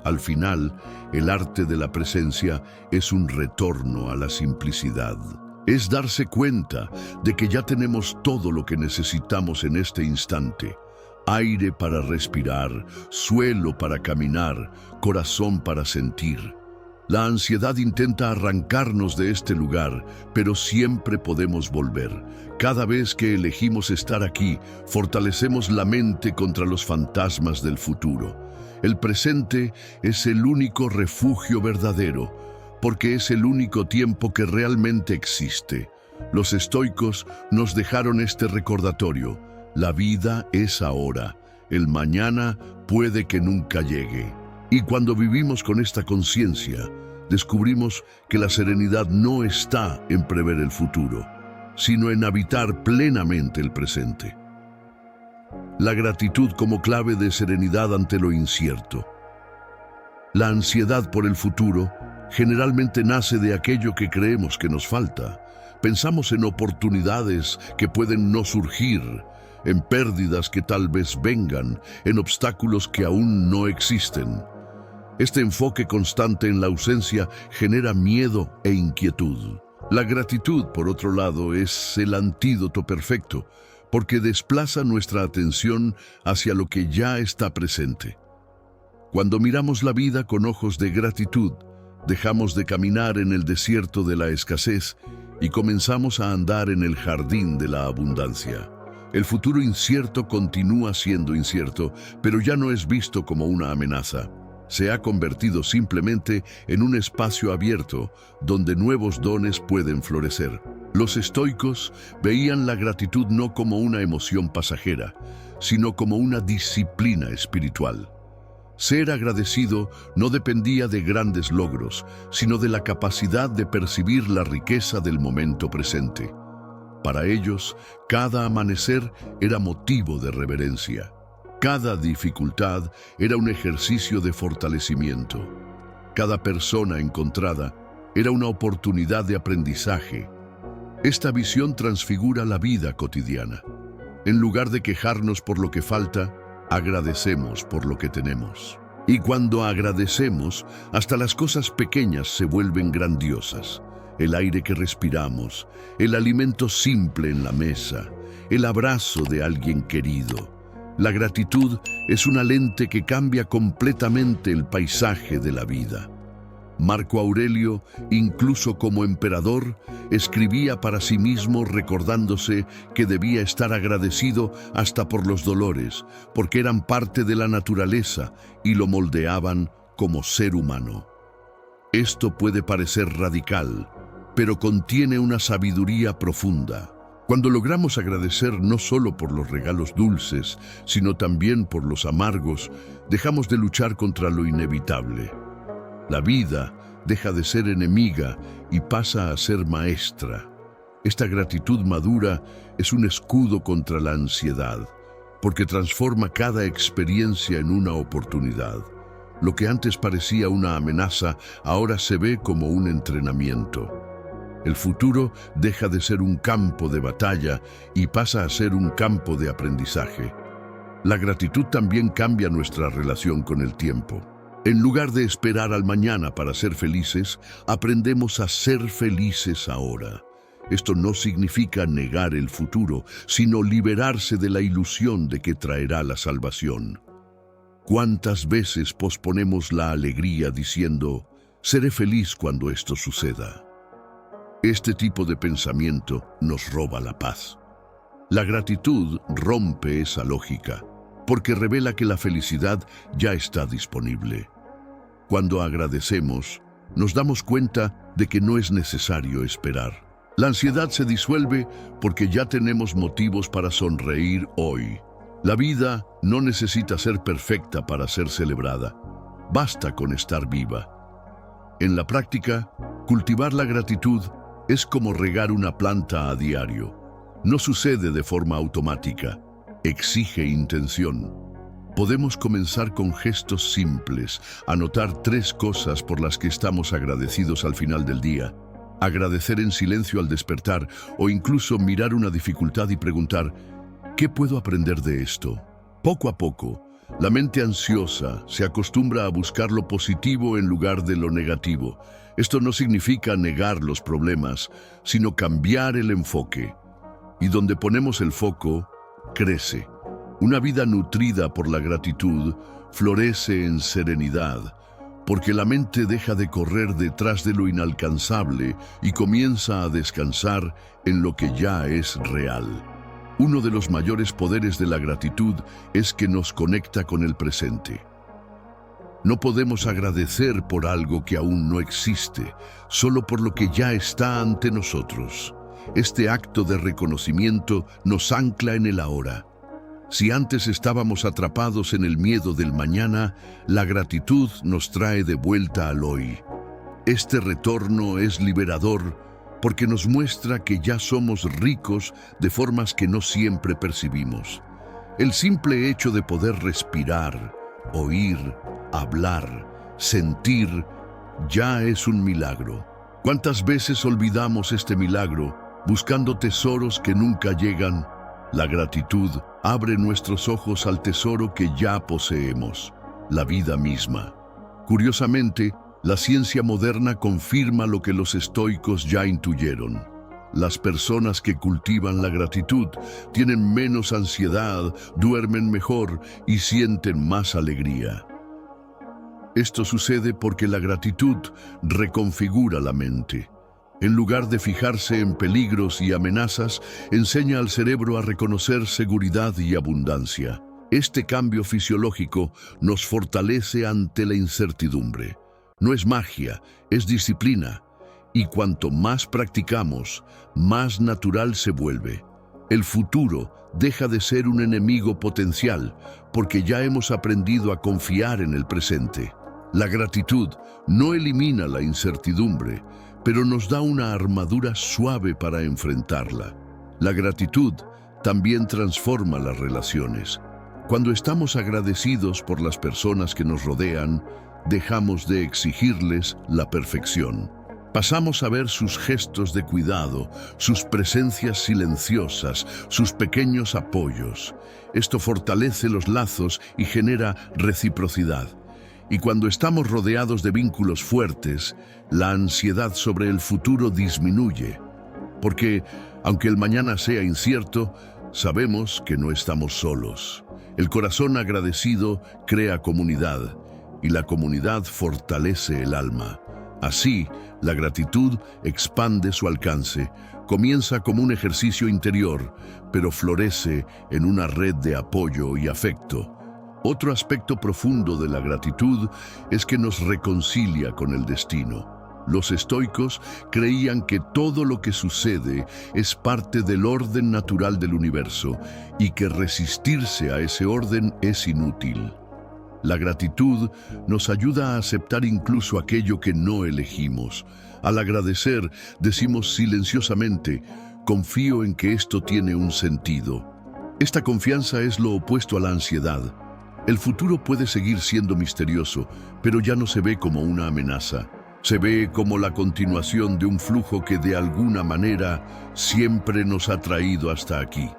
S1: Al final, el arte de la presencia es un retorno a la simplicidad. Es darse cuenta de que ya tenemos todo lo que necesitamos en este instante. Aire para respirar, suelo para caminar, corazón para sentir. La ansiedad intenta arrancarnos de este lugar, pero siempre podemos volver. Cada vez que elegimos estar aquí, fortalecemos la mente contra los fantasmas del futuro. El presente es el único refugio verdadero, porque es el único tiempo que realmente existe. Los estoicos nos dejaron este recordatorio: la vida es ahora, el mañana puede que nunca llegue. Y cuando vivimos con esta conciencia, descubrimos que la serenidad no está en prever el futuro, sino en habitar plenamente el presente. La gratitud como clave de serenidad ante lo incierto. La ansiedad por el futuro generalmente nace de aquello que creemos que nos falta. Pensamos en oportunidades que pueden no surgir, en pérdidas que tal vez vengan, en obstáculos que aún no existen. Este enfoque constante en la ausencia genera miedo e inquietud. La gratitud, por otro lado, es el antídoto perfecto, porque desplaza nuestra atención hacia lo que ya está presente. Cuando miramos la vida con ojos de gratitud, dejamos de caminar en el desierto de la escasez y comenzamos a andar en el jardín de la abundancia. El futuro incierto continúa siendo incierto, pero ya no es visto como una amenaza. Se ha convertido simplemente en un espacio abierto donde nuevos dones pueden florecer. Los estoicos veían la gratitud no como una emoción pasajera, sino como una disciplina espiritual. Ser agradecido no dependía de grandes logros, sino de la capacidad de percibir la riqueza del momento presente. Para ellos, cada amanecer era motivo de reverencia. Cada dificultad era un ejercicio de fortalecimiento. Cada persona encontrada era una oportunidad de aprendizaje. Esta visión transfigura la vida cotidiana. En lugar de quejarnos por lo que falta, agradecemos por lo que tenemos. Y cuando agradecemos, hasta las cosas pequeñas se vuelven grandiosas. El aire que respiramos, el alimento simple en la mesa, el abrazo de alguien querido. La gratitud es una lente que cambia completamente el paisaje de la vida. Marco Aurelio, incluso como emperador, escribía para sí mismo recordándose que debía estar agradecido hasta por los dolores, porque eran parte de la naturaleza y lo moldeaban como ser humano. Esto puede parecer radical, pero contiene una sabiduría profunda. Cuando logramos agradecer no solo por los regalos dulces, sino también por los amargos, dejamos de luchar contra lo inevitable. La vida deja de ser enemiga y pasa a ser maestra. Esta gratitud madura es un escudo contra la ansiedad, porque transforma cada experiencia en una oportunidad. Lo que antes parecía una amenaza, ahora se ve como un entrenamiento. El futuro deja de ser un campo de batalla y pasa a ser un campo de aprendizaje. La gratitud también cambia nuestra relación con el tiempo. En lugar de esperar al mañana para ser felices, aprendemos a ser felices ahora. Esto no significa negar el futuro, sino liberarse de la ilusión de que traerá la salvación. ¿Cuántas veces posponemos la alegría diciendo, seré feliz cuando esto suceda? Este tipo de pensamiento nos roba la paz. La gratitud rompe esa lógica, porque revela que la felicidad ya está disponible. Cuando agradecemos, nos damos cuenta de que no es necesario esperar. La ansiedad se disuelve porque ya tenemos motivos para sonreír hoy. La vida no necesita ser perfecta para ser celebrada. Basta con estar viva. En la práctica, cultivar la gratitud es como regar una planta a diario. No sucede de forma automática, exige intención. Podemos comenzar con gestos simples, anotar 3 cosas por las que estamos agradecidos al final del día, agradecer en silencio al despertar o incluso mirar una dificultad y preguntar, ¿qué puedo aprender de esto? Poco a poco, la mente ansiosa se acostumbra a buscar lo positivo en lugar de lo negativo. Esto no significa negar los problemas, sino cambiar el enfoque. Y donde ponemos el foco, crece. Una vida nutrida por la gratitud florece en serenidad, porque la mente deja de correr detrás de lo inalcanzable y comienza a descansar en lo que ya es real. Uno de los mayores poderes de la gratitud es que nos conecta con el presente. No podemos agradecer por algo que aún no existe, solo por lo que ya está ante nosotros. Este acto de reconocimiento nos ancla en el ahora. Si antes estábamos atrapados en el miedo del mañana, la gratitud nos trae de vuelta al hoy. Este retorno es liberador porque nos muestra que ya somos ricos de formas que no siempre percibimos. El simple hecho de poder respirar, oír, hablar, sentir, ya es un milagro. ¿Cuántas veces olvidamos este milagro buscando tesoros que nunca llegan? La gratitud abre nuestros ojos al tesoro que ya poseemos, la vida misma. Curiosamente, la ciencia moderna confirma lo que los estoicos ya intuyeron. Las personas que cultivan la gratitud tienen menos ansiedad, duermen mejor y sienten más alegría. Esto sucede porque la gratitud reconfigura la mente. En lugar de fijarse en peligros y amenazas, enseña al cerebro a reconocer seguridad y abundancia. Este cambio fisiológico nos fortalece ante la incertidumbre. No es magia, es disciplina. Y cuanto más practicamos, más natural se vuelve. El futuro deja de ser un enemigo potencial, porque ya hemos aprendido a confiar en el presente. La gratitud no elimina la incertidumbre, pero nos da una armadura suave para enfrentarla. La gratitud también transforma las relaciones. Cuando estamos agradecidos por las personas que nos rodean, dejamos de exigirles la perfección. Pasamos a ver sus gestos de cuidado, sus presencias silenciosas, sus pequeños apoyos. Esto fortalece los lazos y genera reciprocidad. Y cuando estamos rodeados de vínculos fuertes, la ansiedad sobre el futuro disminuye. Porque, aunque el mañana sea incierto, sabemos que no estamos solos. El corazón agradecido crea comunidad, y la comunidad fortalece el alma. Así, la gratitud expande su alcance, comienza como un ejercicio interior, pero florece en una red de apoyo y afecto. Otro aspecto profundo de la gratitud es que nos reconcilia con el destino. Los estoicos creían que todo lo que sucede es parte del orden natural del universo y que resistirse a ese orden es inútil. La gratitud nos ayuda a aceptar incluso aquello que no elegimos. Al agradecer, decimos silenciosamente, confío en que esto tiene un sentido. Esta confianza es lo opuesto a la ansiedad. El futuro puede seguir siendo misterioso, pero ya no se ve como una amenaza. Se ve como la continuación de un flujo que de alguna manera siempre nos ha traído hasta aquí.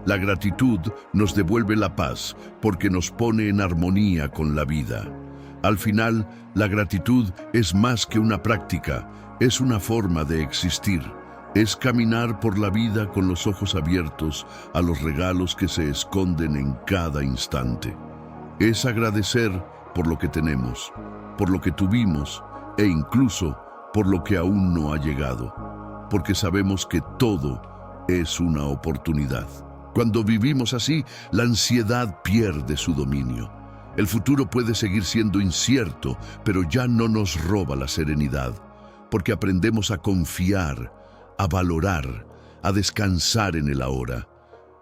S1: La gratitud nos devuelve la paz porque nos pone en armonía con la vida. Al final, la gratitud es más que una práctica, es una forma de existir. Es caminar por la vida con los ojos abiertos a los regalos que se esconden en cada instante. Es agradecer por lo que tenemos, por lo que tuvimos e incluso por lo que aún no ha llegado, porque sabemos que todo es una oportunidad. Cuando vivimos así, la ansiedad pierde su dominio. El futuro puede seguir siendo incierto, pero ya no nos roba la serenidad, porque aprendemos a confiar, a valorar, a descansar en el ahora.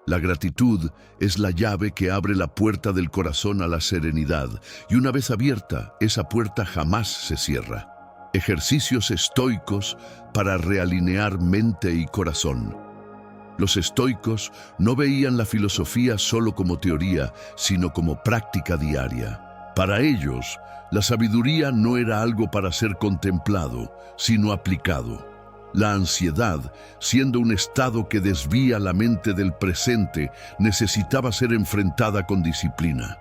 S1: La gratitud es la llave que abre la puerta del corazón a la serenidad, y una vez abierta, esa puerta jamás se cierra. Ejercicios estoicos para realinear mente y corazón. Los estoicos no veían la filosofía solo como teoría, sino como práctica diaria. Para ellos, la sabiduría no era algo para ser contemplado, sino aplicado. La ansiedad, siendo un estado que desvía la mente del presente, necesitaba ser enfrentada con disciplina.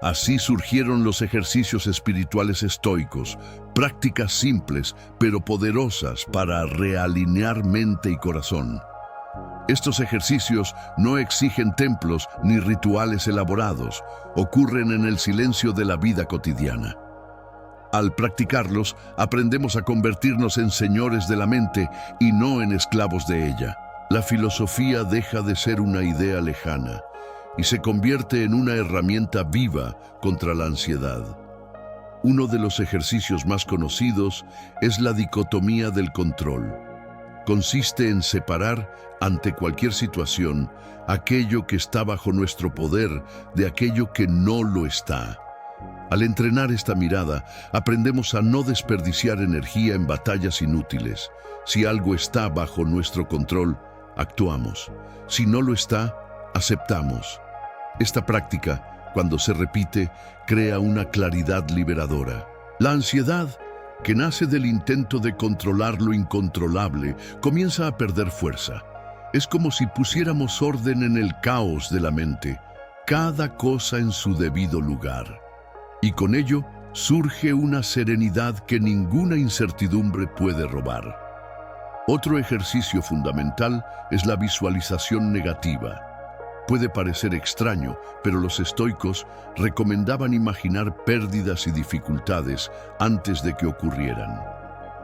S1: Así surgieron los ejercicios espirituales estoicos, prácticas simples pero poderosas para realinear mente y corazón. Estos ejercicios no exigen templos ni rituales elaborados, ocurren en el silencio de la vida cotidiana. Al practicarlos, aprendemos a convertirnos en señores de la mente y no en esclavos de ella. La filosofía deja de ser una idea lejana y se convierte en una herramienta viva contra la ansiedad. Uno de los ejercicios más conocidos es la dicotomía del control. Consiste en separar, ante cualquier situación, aquello que está bajo nuestro poder de aquello que no lo está. Al entrenar esta mirada, aprendemos a no desperdiciar energía en batallas inútiles. Si algo está bajo nuestro control, actuamos. Si no lo está, aceptamos. Esta práctica, cuando se repite, crea una claridad liberadora. La ansiedad, que nace del intento de controlar lo incontrolable, comienza a perder fuerza. Es como si pusiéramos orden en el caos de la mente, cada cosa en su debido lugar. Y con ello surge una serenidad que ninguna incertidumbre puede robar. Otro ejercicio fundamental es la visualización negativa. Puede parecer extraño, pero los estoicos recomendaban imaginar pérdidas y dificultades antes de que ocurrieran.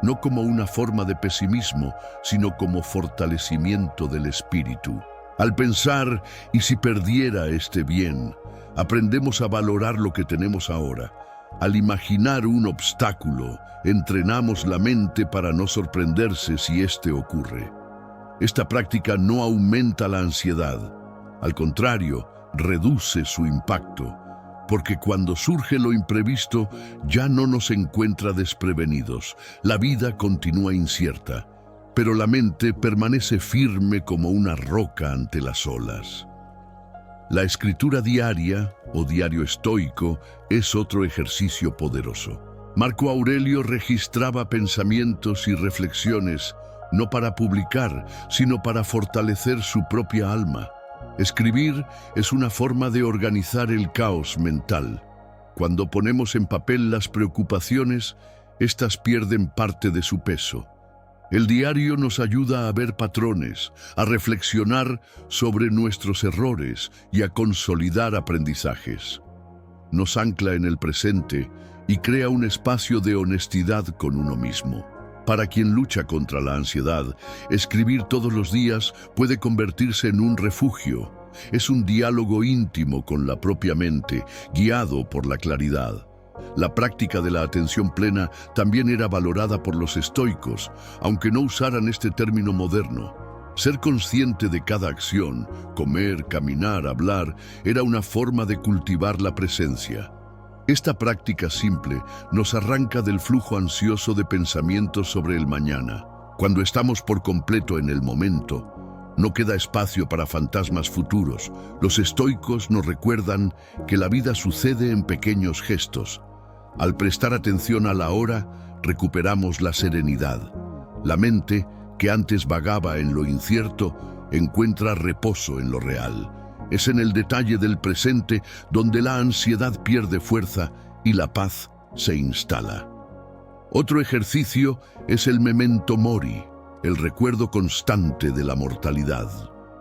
S1: No como una forma de pesimismo, sino como fortalecimiento del espíritu. Al pensar, ¿y si perdiera este bien?, aprendemos a valorar lo que tenemos ahora. Al imaginar un obstáculo, entrenamos la mente para no sorprenderse si este ocurre. Esta práctica no aumenta la ansiedad. Al contrario, reduce su impacto, porque cuando surge lo imprevisto, ya no nos encuentra desprevenidos. La vida continúa incierta, pero la mente permanece firme como una roca ante las olas. La escritura diaria, o diario estoico, es otro ejercicio poderoso. Marco Aurelio registraba pensamientos y reflexiones, no para publicar, sino para fortalecer su propia alma. Escribir es una forma de organizar el caos mental. Cuando ponemos en papel las preocupaciones, éstas pierden parte de su peso. El diario nos ayuda a ver patrones, a reflexionar sobre nuestros errores y a consolidar aprendizajes. Nos ancla en el presente y crea un espacio de honestidad con uno mismo. Para quien lucha contra la ansiedad, escribir todos los días puede convertirse en un refugio. Es un diálogo íntimo con la propia mente, guiado por la claridad. La práctica de la atención plena también era valorada por los estoicos, aunque no usaran este término moderno. Ser consciente de cada acción, comer, caminar, hablar, era una forma de cultivar la presencia. Esta práctica simple nos arranca del flujo ansioso de pensamientos sobre el mañana. Cuando estamos por completo en el momento, no queda espacio para fantasmas futuros. Los estoicos nos recuerdan que la vida sucede en pequeños gestos. Al prestar atención a la hora, recuperamos la serenidad. La mente, que antes vagaba en lo incierto, encuentra reposo en lo real. Es en el detalle del presente donde la ansiedad pierde fuerza y la paz se instala. Otro ejercicio es el memento mori, el recuerdo constante de la mortalidad.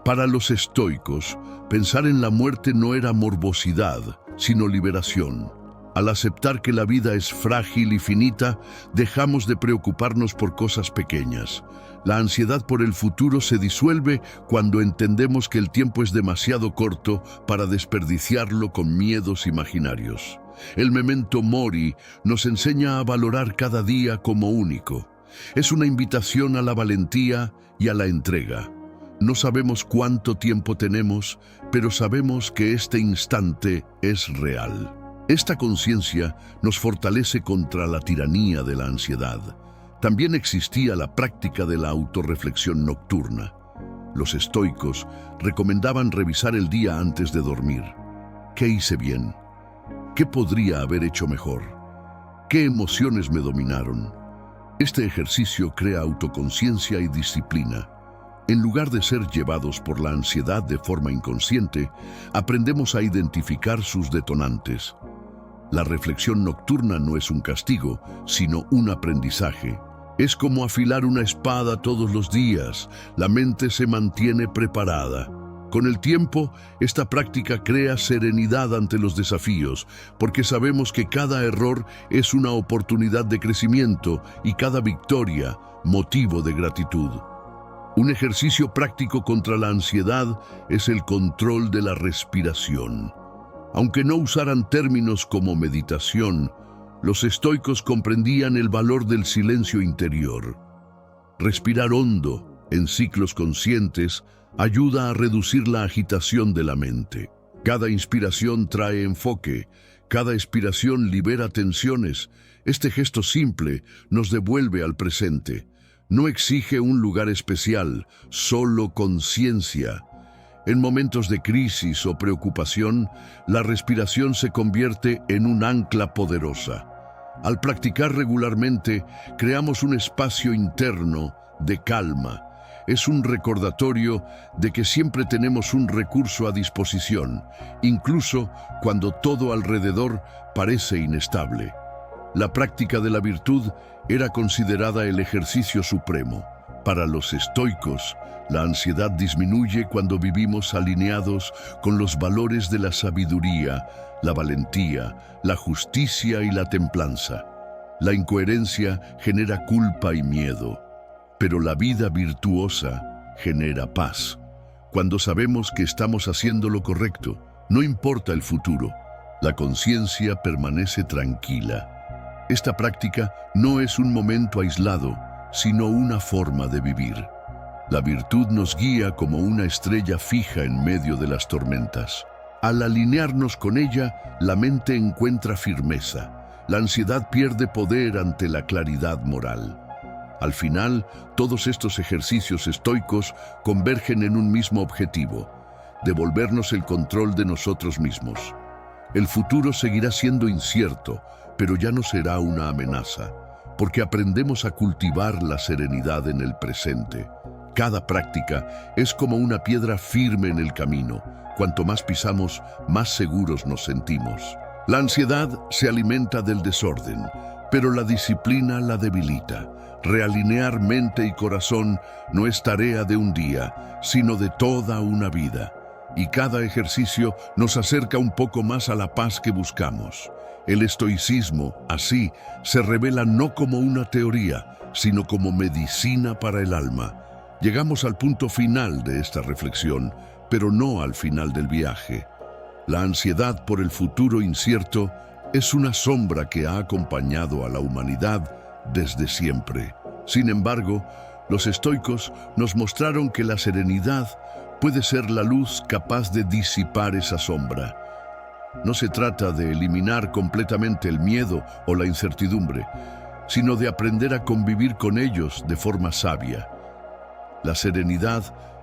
S1: Para los estoicos, pensar en la muerte no era morbosidad, sino liberación. Al aceptar que la vida es frágil y finita, dejamos de preocuparnos por cosas pequeñas. La ansiedad por el futuro se disuelve cuando entendemos que el tiempo es demasiado corto para desperdiciarlo con miedos imaginarios. El memento mori nos enseña a valorar cada día como único. Es una invitación a la valentía y a la entrega. No sabemos cuánto tiempo tenemos, pero sabemos que este instante es real. Esta conciencia nos fortalece contra la tiranía de la ansiedad. También existía la práctica de la autorreflexión nocturna. Los estoicos recomendaban revisar el día antes de dormir. ¿Qué hice bien? ¿Qué podría haber hecho mejor? ¿Qué emociones me dominaron? Este ejercicio crea autoconciencia y disciplina. En lugar de ser llevados por la ansiedad de forma inconsciente, aprendemos a identificar sus detonantes. La reflexión nocturna no es un castigo, sino un aprendizaje. Es como afilar una espada todos los días. La mente se mantiene preparada. Con el tiempo, esta práctica crea serenidad ante los desafíos, porque sabemos que cada error es una oportunidad de crecimiento y cada victoria, motivo de gratitud. Un ejercicio práctico contra la ansiedad es el control de la respiración. Aunque no usaran términos como meditación, los estoicos comprendían el valor del silencio interior. Respirar hondo, en ciclos conscientes, ayuda a reducir la agitación de la mente. Cada inspiración trae enfoque, cada expiración libera tensiones. Este gesto simple nos devuelve al presente. No exige un lugar especial, solo conciencia. En momentos de crisis o preocupación, la respiración se convierte en un ancla poderosa. Al practicar regularmente, creamos un espacio interno de calma. Es un recordatorio de que siempre tenemos un recurso a disposición, incluso cuando todo alrededor parece inestable. La práctica de la virtud era considerada el ejercicio supremo. Para los estoicos, la ansiedad disminuye cuando vivimos alineados con los valores de la sabiduría, la valentía, la justicia y la templanza. La incoherencia genera culpa y miedo, pero la vida virtuosa genera paz. Cuando sabemos que estamos haciendo lo correcto, no importa el futuro, la conciencia permanece tranquila. Esta práctica no es un momento aislado, sino una forma de vivir. La virtud nos guía como una estrella fija en medio de las tormentas. Al alinearnos con ella, la mente encuentra firmeza. La ansiedad pierde poder ante la claridad moral. Al final, todos estos ejercicios estoicos convergen en un mismo objetivo: devolvernos el control de nosotros mismos. El futuro seguirá siendo incierto, pero ya no será una amenaza, porque aprendemos a cultivar la serenidad en el presente. Cada práctica es como una piedra firme en el camino. Cuanto más pisamos, más seguros nos sentimos. La ansiedad se alimenta del desorden, pero la disciplina la debilita. Realinear mente y corazón no es tarea de un día, sino de toda una vida. Y cada ejercicio nos acerca un poco más a la paz que buscamos. El estoicismo, así, se revela no como una teoría, sino como medicina para el alma. Llegamos al punto final de esta reflexión, pero no al final del viaje. La ansiedad por el futuro incierto es una sombra que ha acompañado a la humanidad desde siempre. Sin embargo, los estoicos nos mostraron que la serenidad puede ser la luz capaz de disipar esa sombra. No se trata de eliminar completamente el miedo o la incertidumbre, sino de aprender a convivir con ellos de forma sabia. La serenidad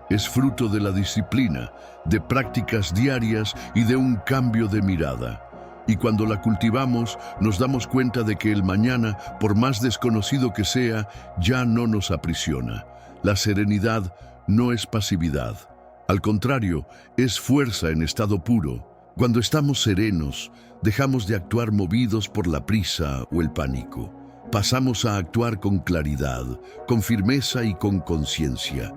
S1: es fruto de la disciplina, de prácticas diarias y de un cambio de mirada. Y cuando la cultivamos, nos damos cuenta de que el mañana, por más desconocido que sea, ya no nos aprisiona. La serenidad no es pasividad. Al contrario, es fuerza en estado puro. Cuando estamos serenos, dejamos de actuar movidos por la prisa o el pánico. Pasamos a actuar con claridad, con firmeza y con conciencia.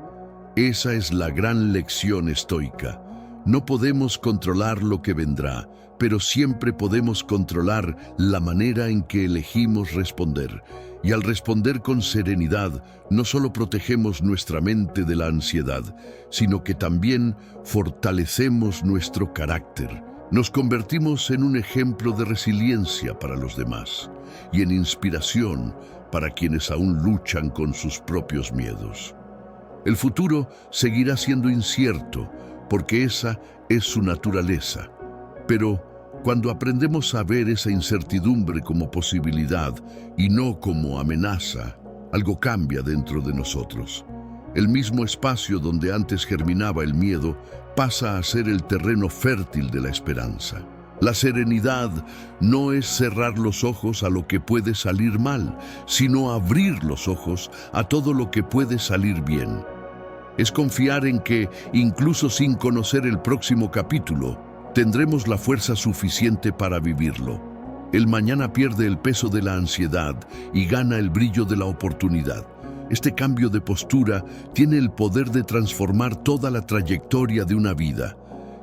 S1: Esa es la gran lección estoica. No podemos controlar lo que vendrá, pero siempre podemos controlar la manera en que elegimos responder. Y al responder con serenidad, no solo protegemos nuestra mente de la ansiedad, sino que también fortalecemos nuestro carácter. Nos convertimos en un ejemplo de resiliencia para los demás y en inspiración para quienes aún luchan con sus propios miedos. El futuro seguirá siendo incierto, porque esa es su naturaleza. Pero cuando aprendemos a ver esa incertidumbre como posibilidad y no como amenaza, algo cambia dentro de nosotros. El mismo espacio donde antes germinaba el miedo pasa a ser el terreno fértil de la esperanza. La serenidad no es cerrar los ojos a lo que puede salir mal, sino abrir los ojos a todo lo que puede salir bien. Es confiar en que, incluso sin conocer el próximo capítulo, tendremos la fuerza suficiente para vivirlo. El mañana pierde el peso de la ansiedad y gana el brillo de la oportunidad. Este cambio de postura tiene el poder de transformar toda la trayectoria de una vida.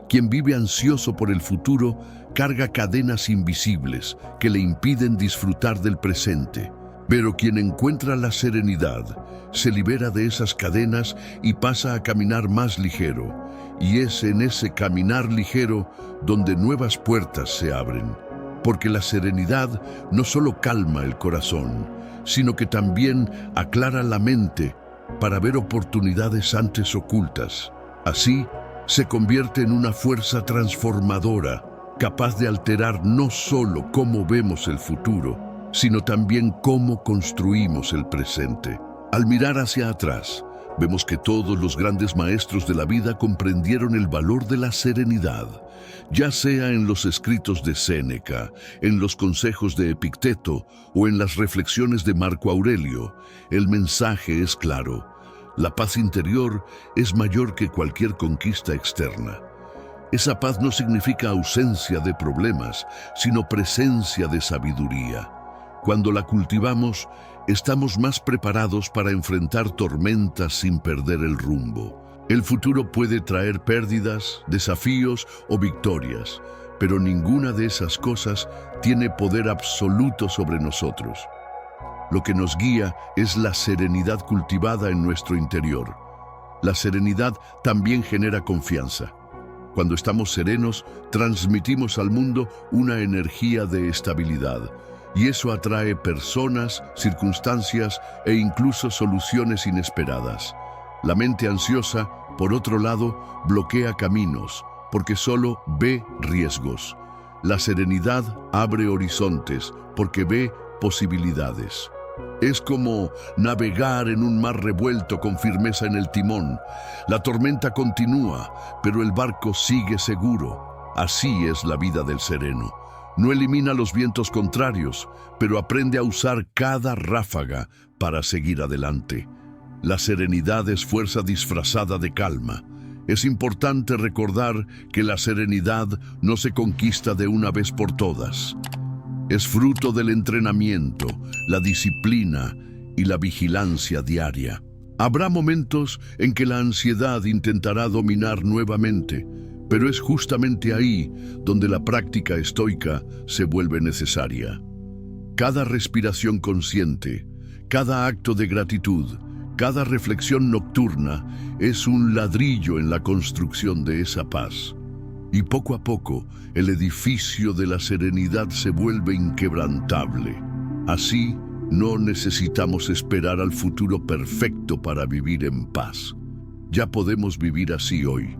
S1: Quien vive ansioso por el futuro carga cadenas invisibles que le impiden disfrutar del presente. Pero quien encuentra la serenidad se libera de esas cadenas y pasa a caminar más ligero. Y es en ese caminar ligero donde nuevas puertas se abren. Porque la serenidad no solo calma el corazón, sino que también aclara la mente para ver oportunidades antes ocultas. Así, se convierte en una fuerza transformadora, capaz de alterar no solo cómo vemos el futuro, sino también cómo construimos el presente. Al mirar hacia atrás, vemos que todos los grandes maestros de la vida comprendieron el valor de la serenidad, ya sea en los escritos de Séneca, en los consejos de Epicteto o en las reflexiones de Marco Aurelio. El mensaje es claro: la paz interior es mayor que cualquier conquista externa. Esa paz no significa ausencia de problemas, sino presencia de sabiduría. Cuando la cultivamos, estamos más preparados para enfrentar tormentas sin perder el rumbo. El futuro puede traer pérdidas, desafíos o victorias, pero ninguna de esas cosas tiene poder absoluto sobre nosotros. Lo que nos guía es la serenidad cultivada en nuestro interior. La serenidad también genera confianza. Cuando estamos serenos, transmitimos al mundo una energía de estabilidad, y eso atrae personas, circunstancias e incluso soluciones inesperadas. La mente ansiosa, por otro lado, bloquea caminos, porque solo ve riesgos. La serenidad abre horizontes, porque ve posibilidades. Es como navegar en un mar revuelto con firmeza en el timón. La tormenta continúa, pero el barco sigue seguro. Así es la vida del sereno. No elimina los vientos contrarios, pero aprende a usar cada ráfaga para seguir adelante. La serenidad es fuerza disfrazada de calma. Es importante recordar que la serenidad no se conquista de una vez por todas. Es fruto del entrenamiento, la disciplina y la vigilancia diaria. Habrá momentos en que la ansiedad intentará dominar nuevamente, pero es justamente ahí donde la práctica estoica se vuelve necesaria. Cada respiración consciente, cada acto de gratitud, cada reflexión nocturna es un ladrillo en la construcción de esa paz. Y poco a poco, el edificio de la serenidad se vuelve inquebrantable. Así, no necesitamos esperar al futuro perfecto para vivir en paz. Ya podemos vivir así hoy,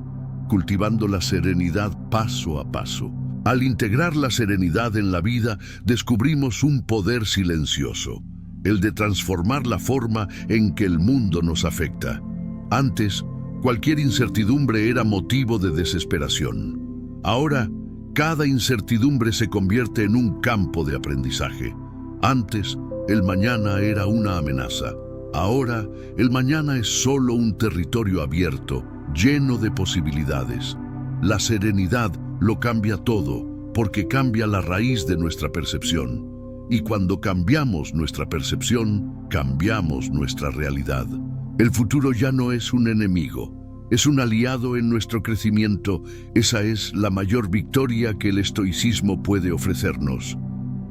S1: cultivando la serenidad paso a paso. Al integrar la serenidad en la vida, descubrimos un poder silencioso, el de transformar la forma en que el mundo nos afecta. Antes, cualquier incertidumbre era motivo de desesperación. Ahora, cada incertidumbre se convierte en un campo de aprendizaje. Antes, el mañana era una amenaza. Ahora, el mañana es solo un territorio abierto, lleno de posibilidades. La serenidad lo cambia todo, porque cambia la raíz de nuestra percepción. Y cuando cambiamos nuestra percepción, cambiamos nuestra realidad. El futuro ya no es un enemigo, es un aliado en nuestro crecimiento. Esa es la mayor victoria que el estoicismo puede ofrecernos.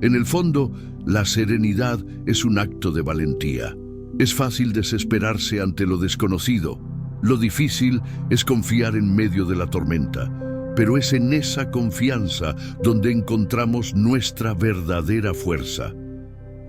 S1: En el fondo, la serenidad es un acto de valentía. Es fácil desesperarse ante lo desconocido. Lo difícil es confiar en medio de la tormenta. Pero es en esa confianza donde encontramos nuestra verdadera fuerza.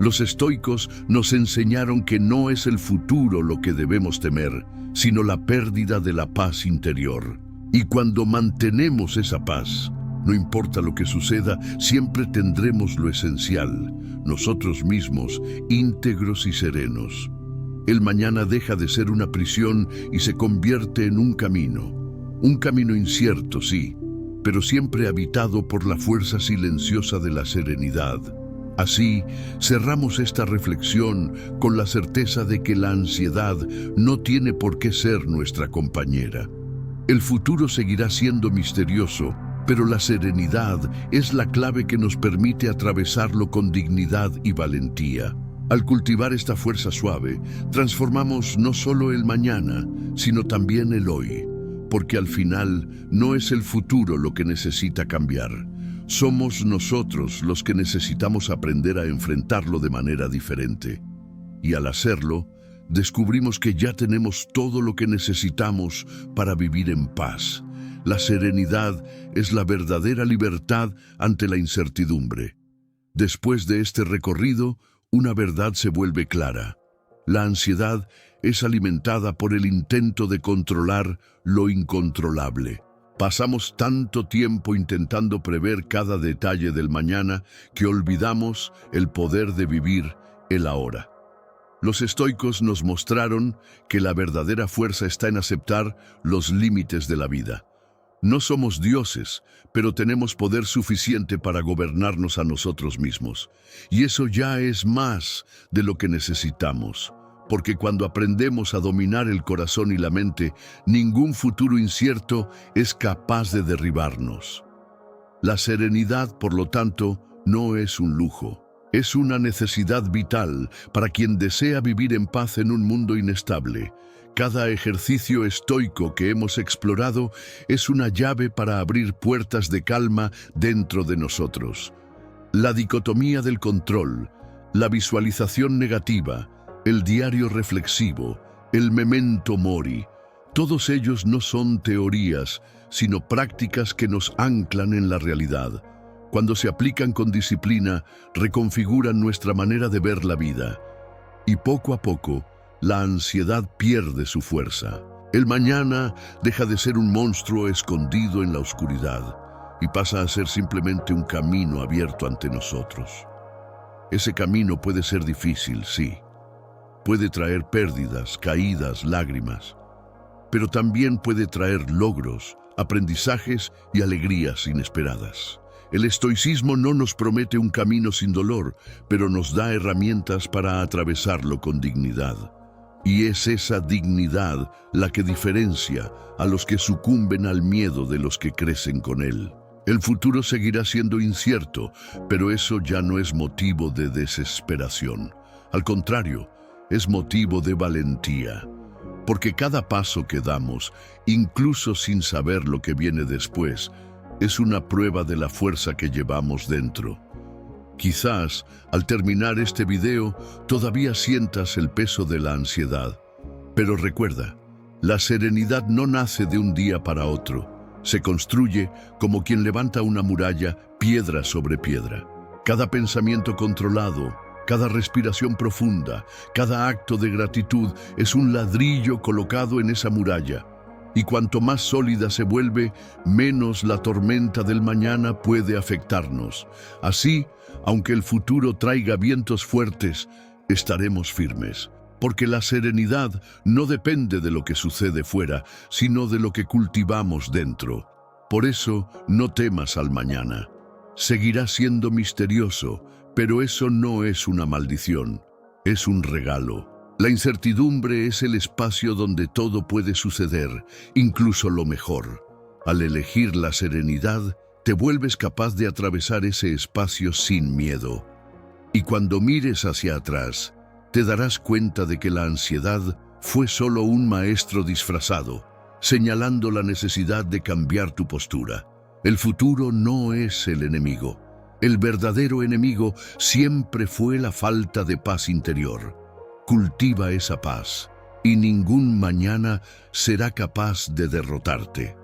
S1: Los estoicos nos enseñaron que no es el futuro lo que debemos temer, sino la pérdida de la paz interior. Y cuando mantenemos esa paz, no importa lo que suceda, siempre tendremos lo esencial, nosotros mismos, íntegros y serenos. El mañana deja de ser una prisión y se convierte en un camino. Un camino incierto, sí, pero siempre habitado por la fuerza silenciosa de la serenidad. Así, cerramos esta reflexión con la certeza de que la ansiedad no tiene por qué ser nuestra compañera. El futuro seguirá siendo misterioso, pero la serenidad es la clave que nos permite atravesarlo con dignidad y valentía. Al cultivar esta fuerza suave, transformamos no solo el mañana, sino también el hoy. Porque al final no es el futuro lo que necesita cambiar. Somos nosotros los que necesitamos aprender a enfrentarlo de manera diferente. Y al hacerlo, descubrimos que ya tenemos todo lo que necesitamos para vivir en paz. La serenidad es la verdadera libertad ante la incertidumbre. Después de este recorrido, una verdad se vuelve clara. La ansiedad es alimentada por el intento de controlar lo incontrolable. Pasamos tanto tiempo intentando prever cada detalle del mañana que olvidamos el poder de vivir el ahora. Los estoicos nos mostraron que la verdadera fuerza está en aceptar los límites de la vida. No somos dioses, pero tenemos poder suficiente para gobernarnos a nosotros mismos. Y eso ya es más de lo que necesitamos. Porque cuando aprendemos a dominar el corazón y la mente, ningún futuro incierto es capaz de derribarnos. La serenidad, por lo tanto, no es un lujo. Es una necesidad vital para quien desea vivir en paz en un mundo inestable. Cada ejercicio estoico que hemos explorado es una llave para abrir puertas de calma dentro de nosotros. La dicotomía del control, la visualización negativa, el diario reflexivo, el memento mori, todos ellos no son teorías, sino prácticas que nos anclan en la realidad. Cuando se aplican con disciplina, reconfiguran nuestra manera de ver la vida. Y poco a poco, la ansiedad pierde su fuerza. El mañana deja de ser un monstruo escondido en la oscuridad y pasa a ser simplemente un camino abierto ante nosotros. Ese camino puede ser difícil, sí, puede traer pérdidas, caídas, lágrimas, pero también puede traer logros, aprendizajes y alegrías inesperadas. El estoicismo no nos promete un camino sin dolor, pero nos da herramientas para atravesarlo con dignidad. Y es esa dignidad la que diferencia a los que sucumben al miedo de los que crecen con él. El futuro seguirá siendo incierto, pero eso ya no es motivo de desesperación. Al contrario, es motivo de valentía. Porque cada paso que damos, incluso sin saber lo que viene después, es una prueba de la fuerza que llevamos dentro. Quizás, al terminar este video, todavía sientas el peso de la ansiedad. Pero recuerda, la serenidad no nace de un día para otro. Se construye como quien levanta una muralla, piedra sobre piedra. Cada pensamiento controlado, cada respiración profunda, cada acto de gratitud es un ladrillo colocado en esa muralla. Y cuanto más sólida se vuelve, menos la tormenta del mañana puede afectarnos. Así, aunque el futuro traiga vientos fuertes, estaremos firmes. Porque la serenidad no depende de lo que sucede fuera, sino de lo que cultivamos dentro. Por eso, no temas al mañana. Seguirá siendo misterioso, pero eso no es una maldición, es un regalo. La incertidumbre es el espacio donde todo puede suceder, incluso lo mejor. Al elegir la serenidad, te vuelves capaz de atravesar ese espacio sin miedo. Y cuando mires hacia atrás, te darás cuenta de que la ansiedad fue solo un maestro disfrazado, señalando la necesidad de cambiar tu postura. El futuro no es el enemigo. El verdadero enemigo siempre fue la falta de paz interior. Cultiva esa paz, y ningún mañana será capaz de derrotarte.